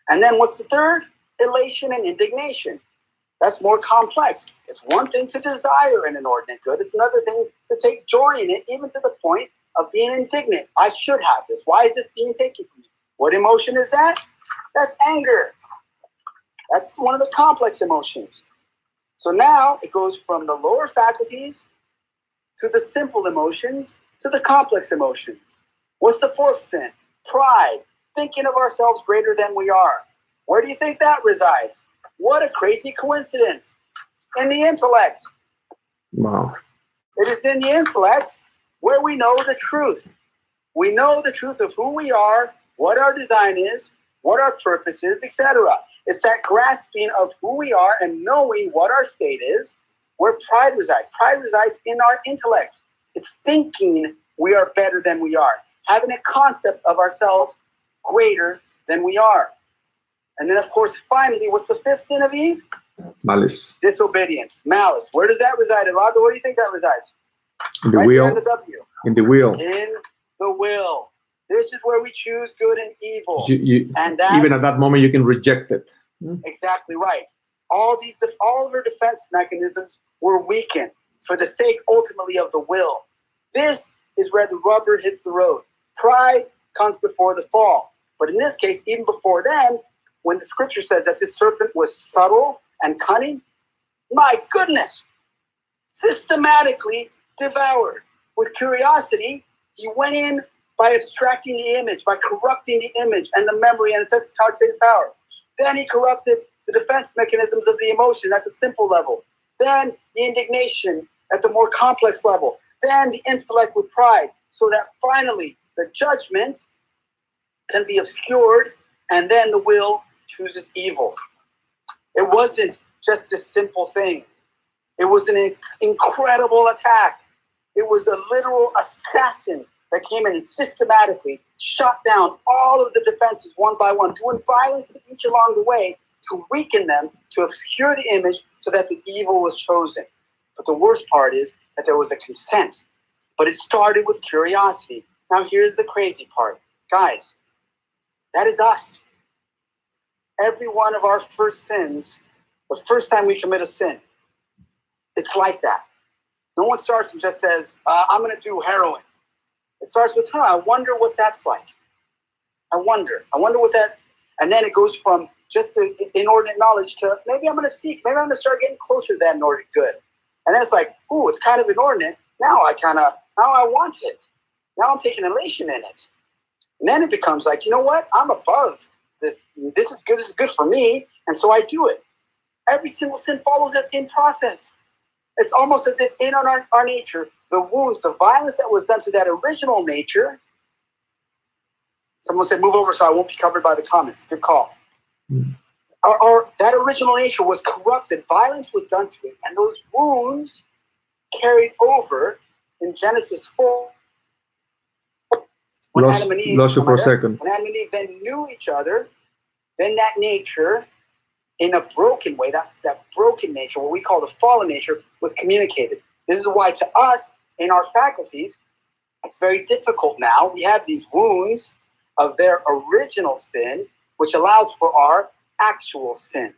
And then what's the third? Elation and indignation. That's more complex. It's one thing to desire an inordinate good. It's another thing to take joy in it, even to the point of being indignant. I should have this. Why is this being taken from me? What emotion is that? That's anger. That's one of the complex emotions. So now it goes from the lower faculties to the simple emotions to the complex emotions. What's the fourth sin? Pride. Thinking of ourselves greater than we are. Where do you think that resides? What a crazy coincidence. In the intellect. Wow. It is in the intellect where we know the truth. We know the truth of who we are, what our design is, what our purpose is, etc. It's that grasping of who we are and knowing what our state is where pride resides. Pride resides in our intellect. It's thinking we are better than we are. Having a concept of ourselves greater than we are. And then, of course, finally, what's the fifth sin of Eve? Malice. Disobedience. Malice. Where does that reside, Eduardo? Where do you think that resides? In the right will. there in the W. In the will. In the will. This is where we choose good and evil. And even at that moment, you can reject it. Exactly right. All of our defense mechanisms were weakened for the sake, ultimately, of the will. This is where the rubber hits the road. Pride comes before the fall. But in this case, even before then, when the scripture says that this serpent was subtle and cunning, my goodness, systematically devoured. With curiosity, he went in by abstracting the image, by corrupting the image and the memory and its cognitive power. Then he corrupted the defense mechanisms of the emotion at the simple level. Then the indignation at the more complex level. Then the intellect with pride, so that finally the judgment can be obscured, and then the will chooses evil. It wasn't just a simple thing. It was an incredible attack. It was a literal assassin that came in and systematically shot down all of the defenses one by one, doing violence to each along the way to weaken them, to obscure the image so that the evil was chosen. But the worst part is that there was a consent. But it started with curiosity. Now here's the crazy part. Guys, that is us. Every one of our first sins, the first time we commit a sin, it's like that. No one starts and just says, I'm going to do heroin. It starts with, I wonder what that's like. I wonder what that, and then it goes from just inordinate knowledge to maybe I'm going to seek, maybe I'm going to start getting closer to that inordinate good. And then it's like, ooh, it's kind of inordinate. Now I want it. Now I'm taking elation in it. And then it becomes like, you know what? I'm above this. This is good. This is good for me. And so I do it. Every single sin follows that same process. It's almost as if in our nature, the wounds, the violence that was done to that original nature. Someone said, move over so I won't be covered by the comments. Good call. That original nature was corrupted. Violence was done to it. And those wounds carried over in Genesis 4. When Adam and Eve, lost you for a second. When Adam and Eve then knew each other, then that nature, in a broken way, that broken nature, what we call the fallen nature, was communicated. This is why to us, in our faculties, it's very difficult now. We have these wounds of their original sin, which allows for our actual sin.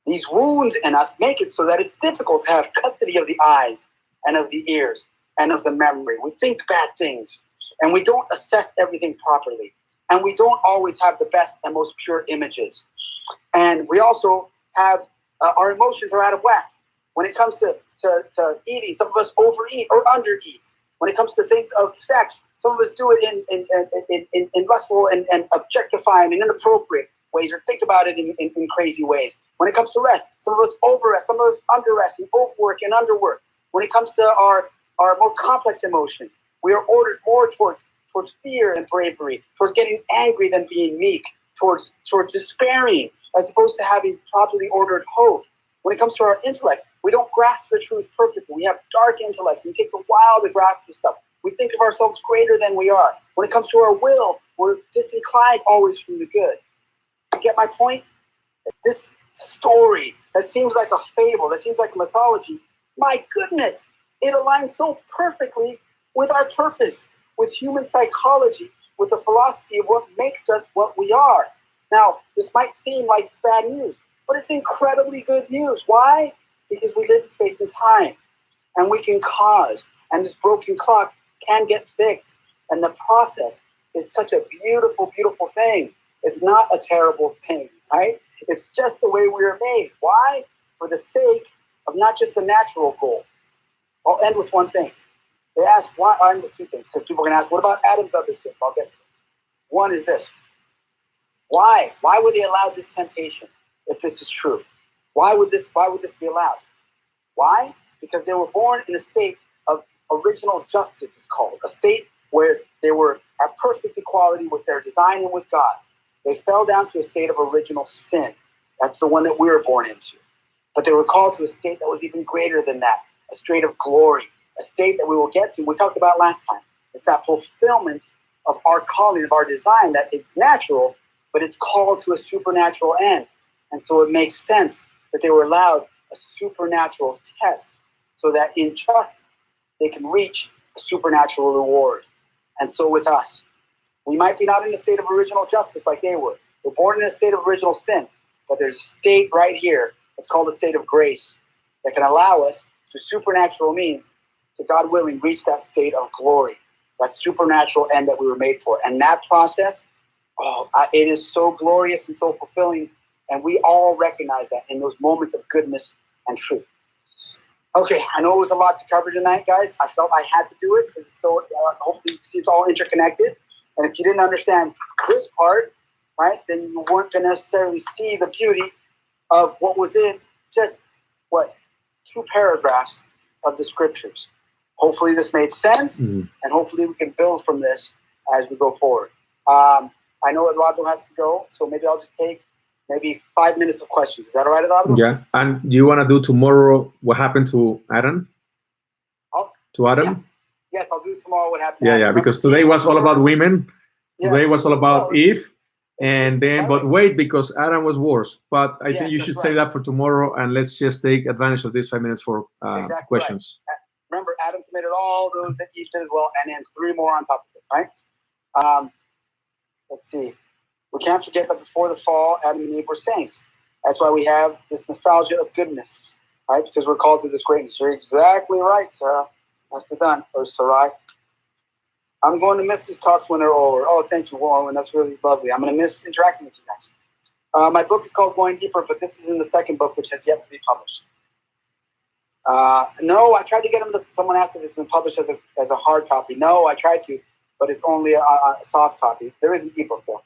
These wounds in us make it so that it's difficult to have custody of the eyes and of the ears and of the memory. We think bad things, and we don't assess everything properly, and we don't always have the best and most pure images. And we also have our emotions are out of whack. When it comes to eating, some of us overeat or undereat. When it comes to things of sex, some of us do it in lustful and objectifying and inappropriate ways, or think about it in crazy ways. When it comes to rest, some of us overrest, some of us underrest and overwork and underwork. When it comes to our more complex emotions, we are ordered more towards fear and bravery, towards getting angry than being meek, towards despairing as opposed to having properly ordered hope. When it comes to our intellect, we don't grasp the truth perfectly. We have dark intellects, and it takes a while to grasp the stuff. We think of ourselves greater than we are. When it comes to our will, we're disinclined always from the good. You get my point? This story that seems like a fable, that seems like a mythology, my goodness, it aligns so perfectly with our purpose, with human psychology, with the philosophy of what makes us what we are. Now, this might seem like it's bad news, but it's incredibly good news. Why? Because we live in space and time, and we can cause, and this broken clock can get fixed. And the process is such a beautiful, beautiful thing. It's not a terrible thing, right? It's just the way we are made. Why? For the sake of not just a natural goal. I'll end with one thing. They ask why. I'll end with two things, because people are going to ask, what about Adam's other sins? I'll get to this. One is this. Why? Why were they allowed this temptation if this is true? Why would this be allowed? Why? Because they were born in a state of original justice, it's called. A state where they were at perfect equality with their design and with God. They fell down to a state of original sin. That's the one that we were born into. But they were called to a state that was even greater than that, a state of glory, a state that we will get to. We talked about last time. It's that fulfillment of our calling, of our design, that it's natural, but it's called to a supernatural end. And so it makes sense that they were allowed a supernatural test so that in trust they can reach a supernatural reward. And so with us, we might be not in a state of original justice like they were. We're born in a state of original sin, but there's a state right here that's called a state of grace that can allow us, through supernatural means, to God willing, reach that state of glory, that supernatural end that we were made for. And that process, it is so glorious and so fulfilling, and we all recognize that in those moments of goodness and truth. Okay, I know it was a lot to cover tonight, guys. I felt I had to do it, because so hopefully you see it's all interconnected. And if you didn't understand this part, right, then you weren't going to necessarily see the beauty of what was in just, 2 paragraphs of the scriptures. Hopefully this made sense, and hopefully we can build from this as we go forward. I know Eduardo has to go, so maybe I'll just take 5 minutes of questions. Is that all right, Eduardo? Yeah. And you want to do tomorrow what happened to Adam? To Adam? Yeah. Yes, I'll do tomorrow what happened. Yeah, because today was all about women. Today was all about Eve. And then, but wait, because Adam was worse. But I think you should say that for tomorrow, and let's just take advantage of these 5 minutes for questions. Right. Remember, Adam committed all those that Eve did as well, and then 3 more on top of it, right? Let's see. We can't forget that before the fall, Adam and Eve were saints. That's why we have this nostalgia of goodness, right? Because we're called to this greatness. You're exactly right, Sarah. Nicely done. Or Sarai. I'm going to miss these talks when they're over. Oh, thank you, Warren. That's really lovely. I'm going to miss interacting with you guys. My book is called Going Deeper, but this is in the second book, which has yet to be published. No, I tried to get them to. Someone asked if it's been published as a hard copy. No, I tried to, but it's only a soft copy. There is an ebook though.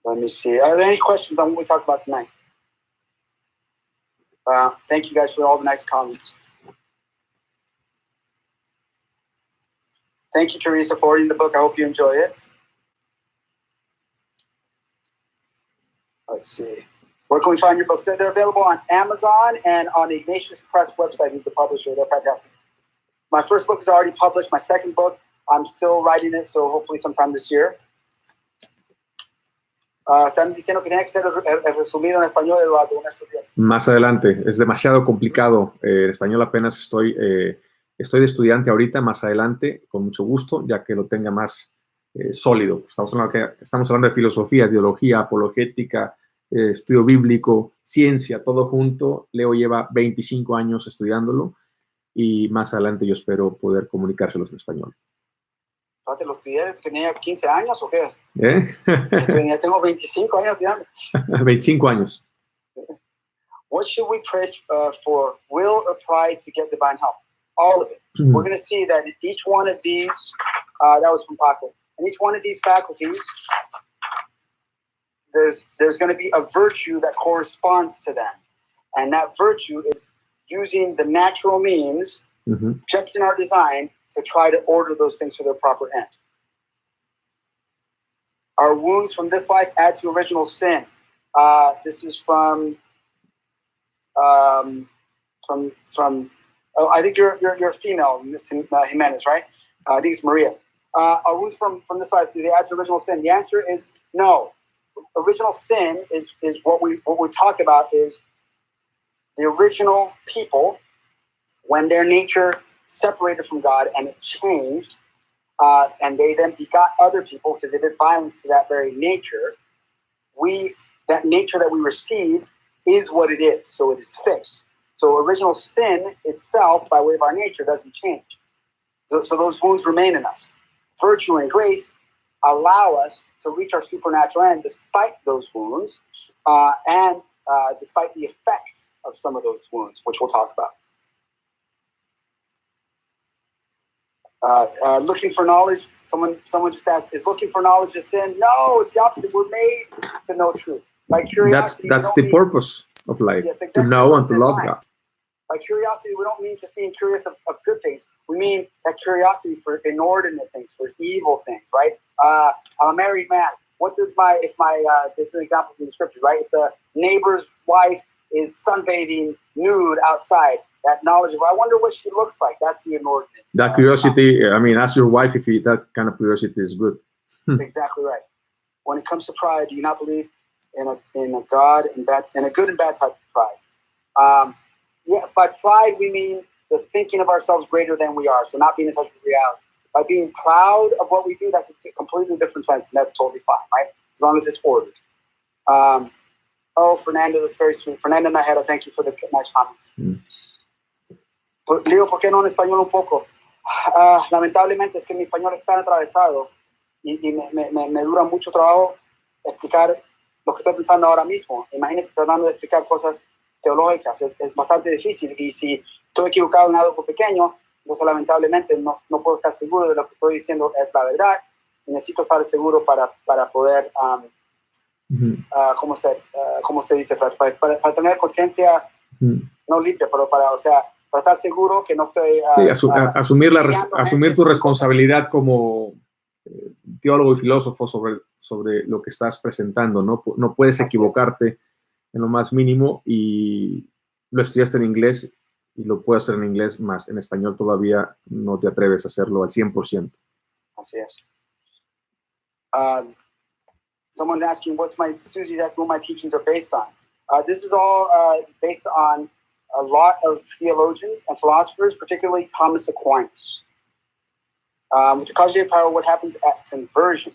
Let me see. Are there any questions on what we talked about tonight? Thank you guys for all the nice comments. Thank you, Teresa, for reading the book. I hope you enjoy it. Let's see. Where can we find your books? They're available on Amazon and on Ignatius Press website, who's the publisher. They're fantastic. My first book is already published. My second book, I'm still writing it, so hopefully sometime this year. Están diciendo que tiene que ser resumido en español, Eduardo, en estos días. Más adelante. Es demasiado complicado. En español apenas estoy de estudiante ahorita. Más adelante, con mucho gusto, ya que lo tenga más sólido. Estamos hablando de filosofía, ideología, apologética, estudio bíblico, ciencia, todo junto. Leo lleva 25 años estudiándolo y más adelante yo espero poder comunicárselos en español. ¿Te los pide? ¿Tenía 15 años o qué? Tengo 25 años ya. 25 años. What should we pray for? Will or pride to get divine help? All of it. Mm-hmm. We're going to see that each one of these, that was from Paco, and each one of these faculties, there's going to be a virtue that corresponds to them. And that virtue is using the natural means, just in our design, to try to order those things to their proper end. Our wounds from this life add to original sin. This is from I think you're female, Miss Jimenez, right? I think it's Maria. Our wounds from this life, do they add to original sin? The answer is no. Original sin is what we talk about is the original people when their nature separated from God and it changed, and they then begot other people because they did violence to that very nature, that nature that we received is what it is. So it is fixed. So original sin itself, by way of our nature, doesn't change. So those wounds remain in us. Virtue and grace allow us to reach our supernatural end despite those wounds, and despite the effects of some of those wounds, which we'll talk about. Looking for knowledge. Someone just asked, is looking for knowledge a sin? No, it's the opposite. We're made to know truth. By curiosity, that's the purpose of life, yes, exactly, to know and to love God. By curiosity, we don't mean just being curious of good things. We mean that curiosity for inordinate things, for evil things, right? I'm a married man. What does this is an example from the scriptures, right? If the neighbor's wife is sunbathing nude outside, that knowledge of, I wonder what she looks like, that's the inordinate. That curiosity, ask your wife if that kind of curiosity is good. Exactly right. When it comes to pride, do you not believe in a God and bad, in a good and bad type of pride? By pride we mean the thinking of ourselves greater than we are, so not being in touch with reality. By being proud of what we do, that's a completely different sense, and that's totally fine, right? As long as it's ordered. Fernando, that's very sweet. Fernando Najera, thank you for the nice comments. Leo, ¿por qué no en español un poco? Lamentablemente es que mi español es tan atravesado y me dura mucho trabajo explicar lo que estoy pensando ahora mismo. Imagínate tratando de explicar cosas teológicas, es bastante difícil, y si estoy equivocado en algo pequeño, entonces lamentablemente no puedo estar seguro de lo que estoy diciendo es la verdad, y necesito estar seguro para poder, ¿cómo se dice? Para tener conciencia, no libre, pero para estar seguro que no estoy... asumir tu responsabilidad como teólogo y filósofo sobre lo que estás presentando, ¿no? No puedes equivocarte en lo más mínimo, y lo estudiaste en inglés y lo puedes hacer en inglés, más en español todavía no te atreves a hacerlo al 100%. Así es. Someone's asking, Susie's asking what my teachings are based on. This is all based on a lot of theologians and philosophers, particularly Thomas Aquinas. With the causative power, what happens at conversion?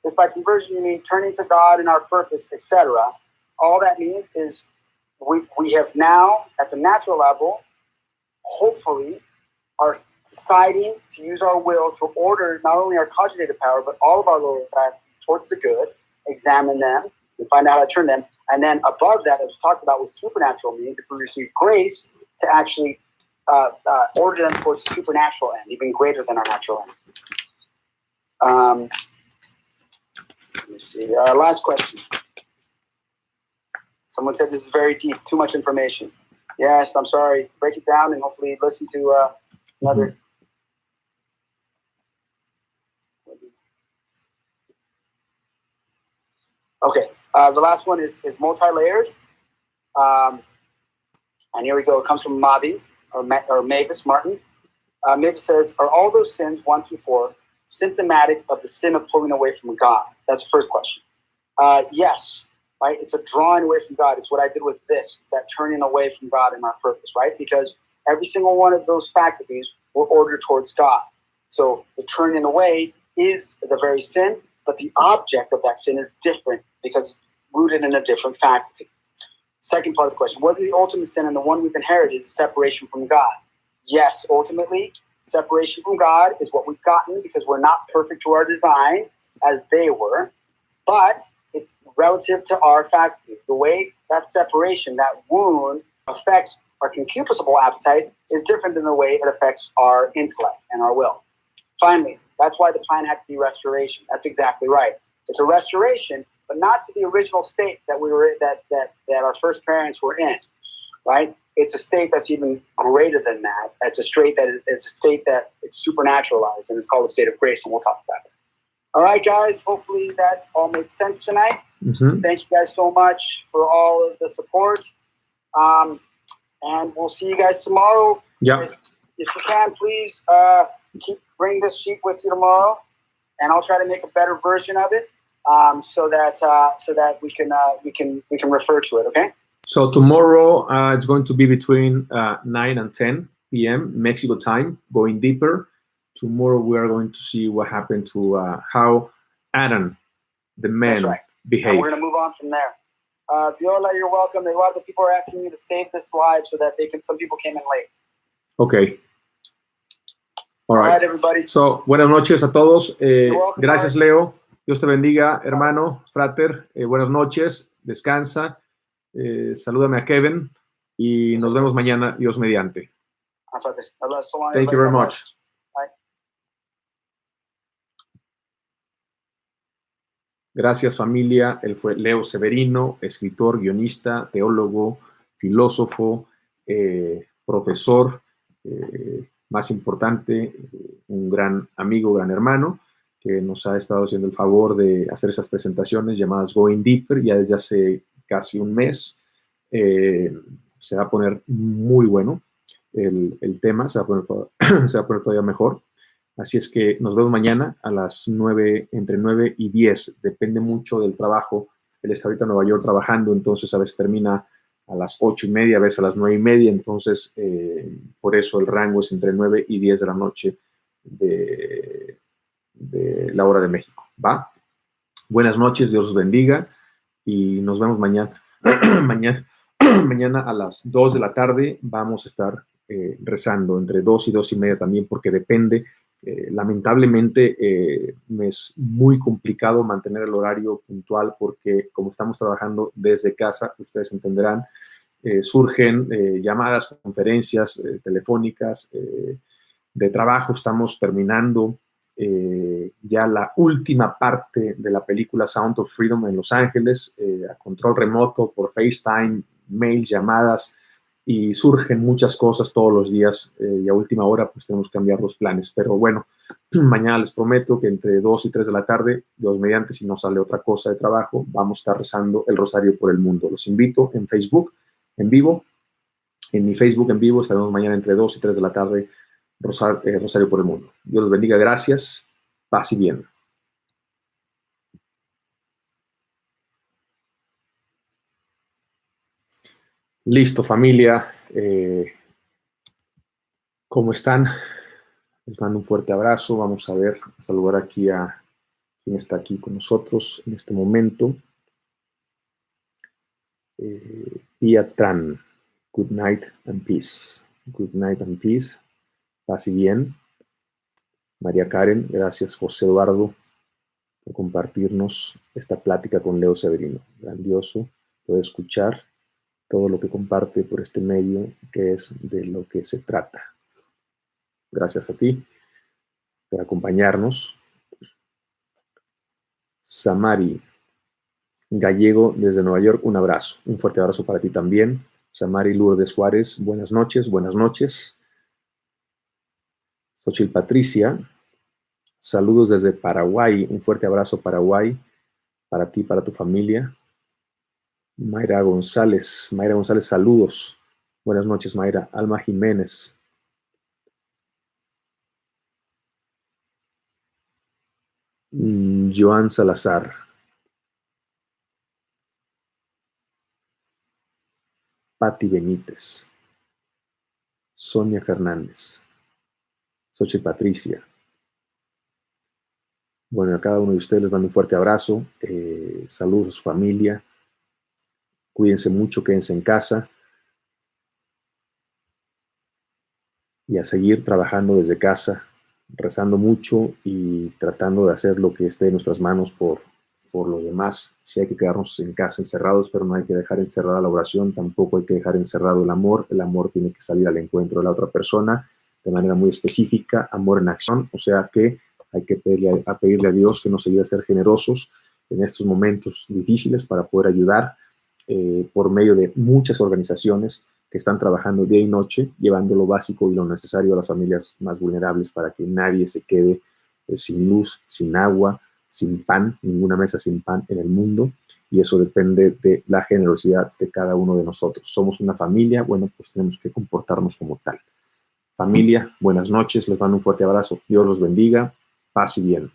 If by conversion you mean turning to God and our purpose, etc., all that means is we have now, at the natural level, hopefully, are deciding to use our will to order not only our cogitative power, but all of our lower faculties towards the good, examine them, and find out how to turn them. And then above that, as we talked about with supernatural means, if we receive grace, to actually order them towards the supernatural end, even greater than our natural end. Let me see. Last question. Someone said this is very deep, too much information. Yes, I'm sorry. Break it down and hopefully listen to another. Okay, the last one is multi-layered. And here we go. It comes from Mavi, or Mavis Martin. Mavis says, are all those sins, 1 through 4, symptomatic of the sin of pulling away from God? That's the first question. Yes. Right? It's a drawing away from God. It's what I did with this. It's that turning away from God and our purpose, right? Because every single one of those faculties were ordered towards God. So the turning away is the very sin, but the object of that sin is different because it's rooted in a different faculty. Second part of the question, wasn't the ultimate sin and the one we've inherited separation from God? Yes, ultimately, separation from God is what we've gotten because we're not perfect to our design as they were, but it's relative to our faculties. The way that separation, that wound, affects our concupiscible appetite is different than the way it affects our intellect and our will. Finally, that's why the plan had to be restoration. That's exactly right. It's a restoration, but not to the original state that we were that our first parents were in. Right? It's a state that's even greater than that. It's a state that it's supernaturalized, and it's called a state of grace, and we'll talk about it. All right, guys, hopefully that all made sense tonight. Mm-hmm. Thank you guys so much for all of the support. And we'll see you guys tomorrow. Yeah. If you can, please bring this sheet with you tomorrow, and I'll try to make a better version of it so that we can refer to it, okay? So tomorrow it's going to be between 9 and 10 p.m. Mexico time, going deeper. Tomorrow we are going to see what happened to how Adam, the man, behaved. And we're going to move on from there. Viola, you're welcome. A lot of the people are asking me to save this live so that some people came in late. Okay. All right, everybody. So, buenas noches a todos. Welcome, gracias, Leo. Dios te bendiga, hermano, frater. Buenas noches. Descansa. Salúdame a Kevin y nos vemos mañana, Dios mediante. Thank you very much. Bye. Gracias, familia. Él fue Leo Severino, escritor, guionista, teólogo, filósofo, profesor, más importante, un gran amigo, gran hermano, que nos ha estado haciendo el favor de hacer esas presentaciones llamadas Going Deeper ya desde hace casi un mes. Se va a poner muy bueno el tema, se va a poner todavía mejor. Así es que nos vemos mañana a las 9, entre 9 y 10. Depende mucho del trabajo. Él está ahorita en Nueva York trabajando, entonces a veces termina a las 8:30, a veces a las 9:30. Entonces, por eso el rango es entre 9 y 10 de la noche de la hora de México. ¿Va? Buenas noches, Dios los bendiga y nos vemos mañana. Mañana a las 2 de la tarde vamos a estar rezando entre 2 y 2:30 también, porque depende. Lamentablemente me es muy complicado mantener el horario puntual porque como estamos trabajando desde casa, ustedes entenderán, surgen llamadas, conferencias telefónicas de trabajo. Estamos terminando ya la última parte de la película Sound of Freedom en Los Ángeles, a control remoto, por FaceTime, mail, llamadas, y surgen muchas cosas todos los días y a última hora pues tenemos que cambiar los planes. Pero bueno, mañana les prometo que entre 2 y 3 de la tarde, Dios mediante, si no sale otra cosa de trabajo, vamos a estar rezando el Rosario por el Mundo. Los invito en Facebook, en vivo. En mi Facebook en vivo estaremos mañana entre 2 y 3 de la tarde, Rosario por el Mundo. Dios los bendiga, gracias, paz y bien. Listo, familia. ¿Cómo están? Les mando un fuerte abrazo. Vamos a saludar aquí a quien está aquí con nosotros en este momento. Piatran, good night and peace. Good night and peace. Paz y bien. María Karen, gracias. José Eduardo, por compartirnos esta plática con Leo Severino. Grandioso poder escuchar todo lo que comparte por este medio, que es de lo que se trata. Gracias a ti por acompañarnos. Samari Gallego desde Nueva York, un abrazo. Un fuerte abrazo para ti también. Samari Lourdes Juárez, buenas noches, buenas noches. Xochitl Patricia, saludos desde Paraguay. Un fuerte abrazo, Paraguay, para ti, para tu familia. Mayra González, saludos. Buenas noches, Mayra. Alma Jiménez. Joan Salazar. Patti Benítez. Sonia Fernández. Xochitl Patricia. Bueno, a cada uno de ustedes les mando un fuerte abrazo. Saludos a su familia. Cuídense mucho, quédense en casa. Y a seguir trabajando desde casa, rezando mucho y tratando de hacer lo que esté en nuestras manos por los demás. Sí hay que quedarnos en casa encerrados, pero no hay que dejar encerrada la oración, tampoco hay que dejar encerrado el amor. El amor tiene que salir al encuentro de la otra persona de manera muy específica, amor en acción, o sea que hay que pedirle a Dios que nos ayude a ser generosos en estos momentos difíciles para poder ayudar por medio de muchas organizaciones que están trabajando día y noche, llevando lo básico y lo necesario a las familias más vulnerables para que nadie se quede sin luz, sin agua, sin pan, ninguna mesa sin pan en el mundo, y eso depende de la generosidad de cada uno de nosotros. Somos una familia, bueno, pues tenemos que comportarnos como tal. Familia, buenas noches, les mando un fuerte abrazo. Dios los bendiga, paz y bien.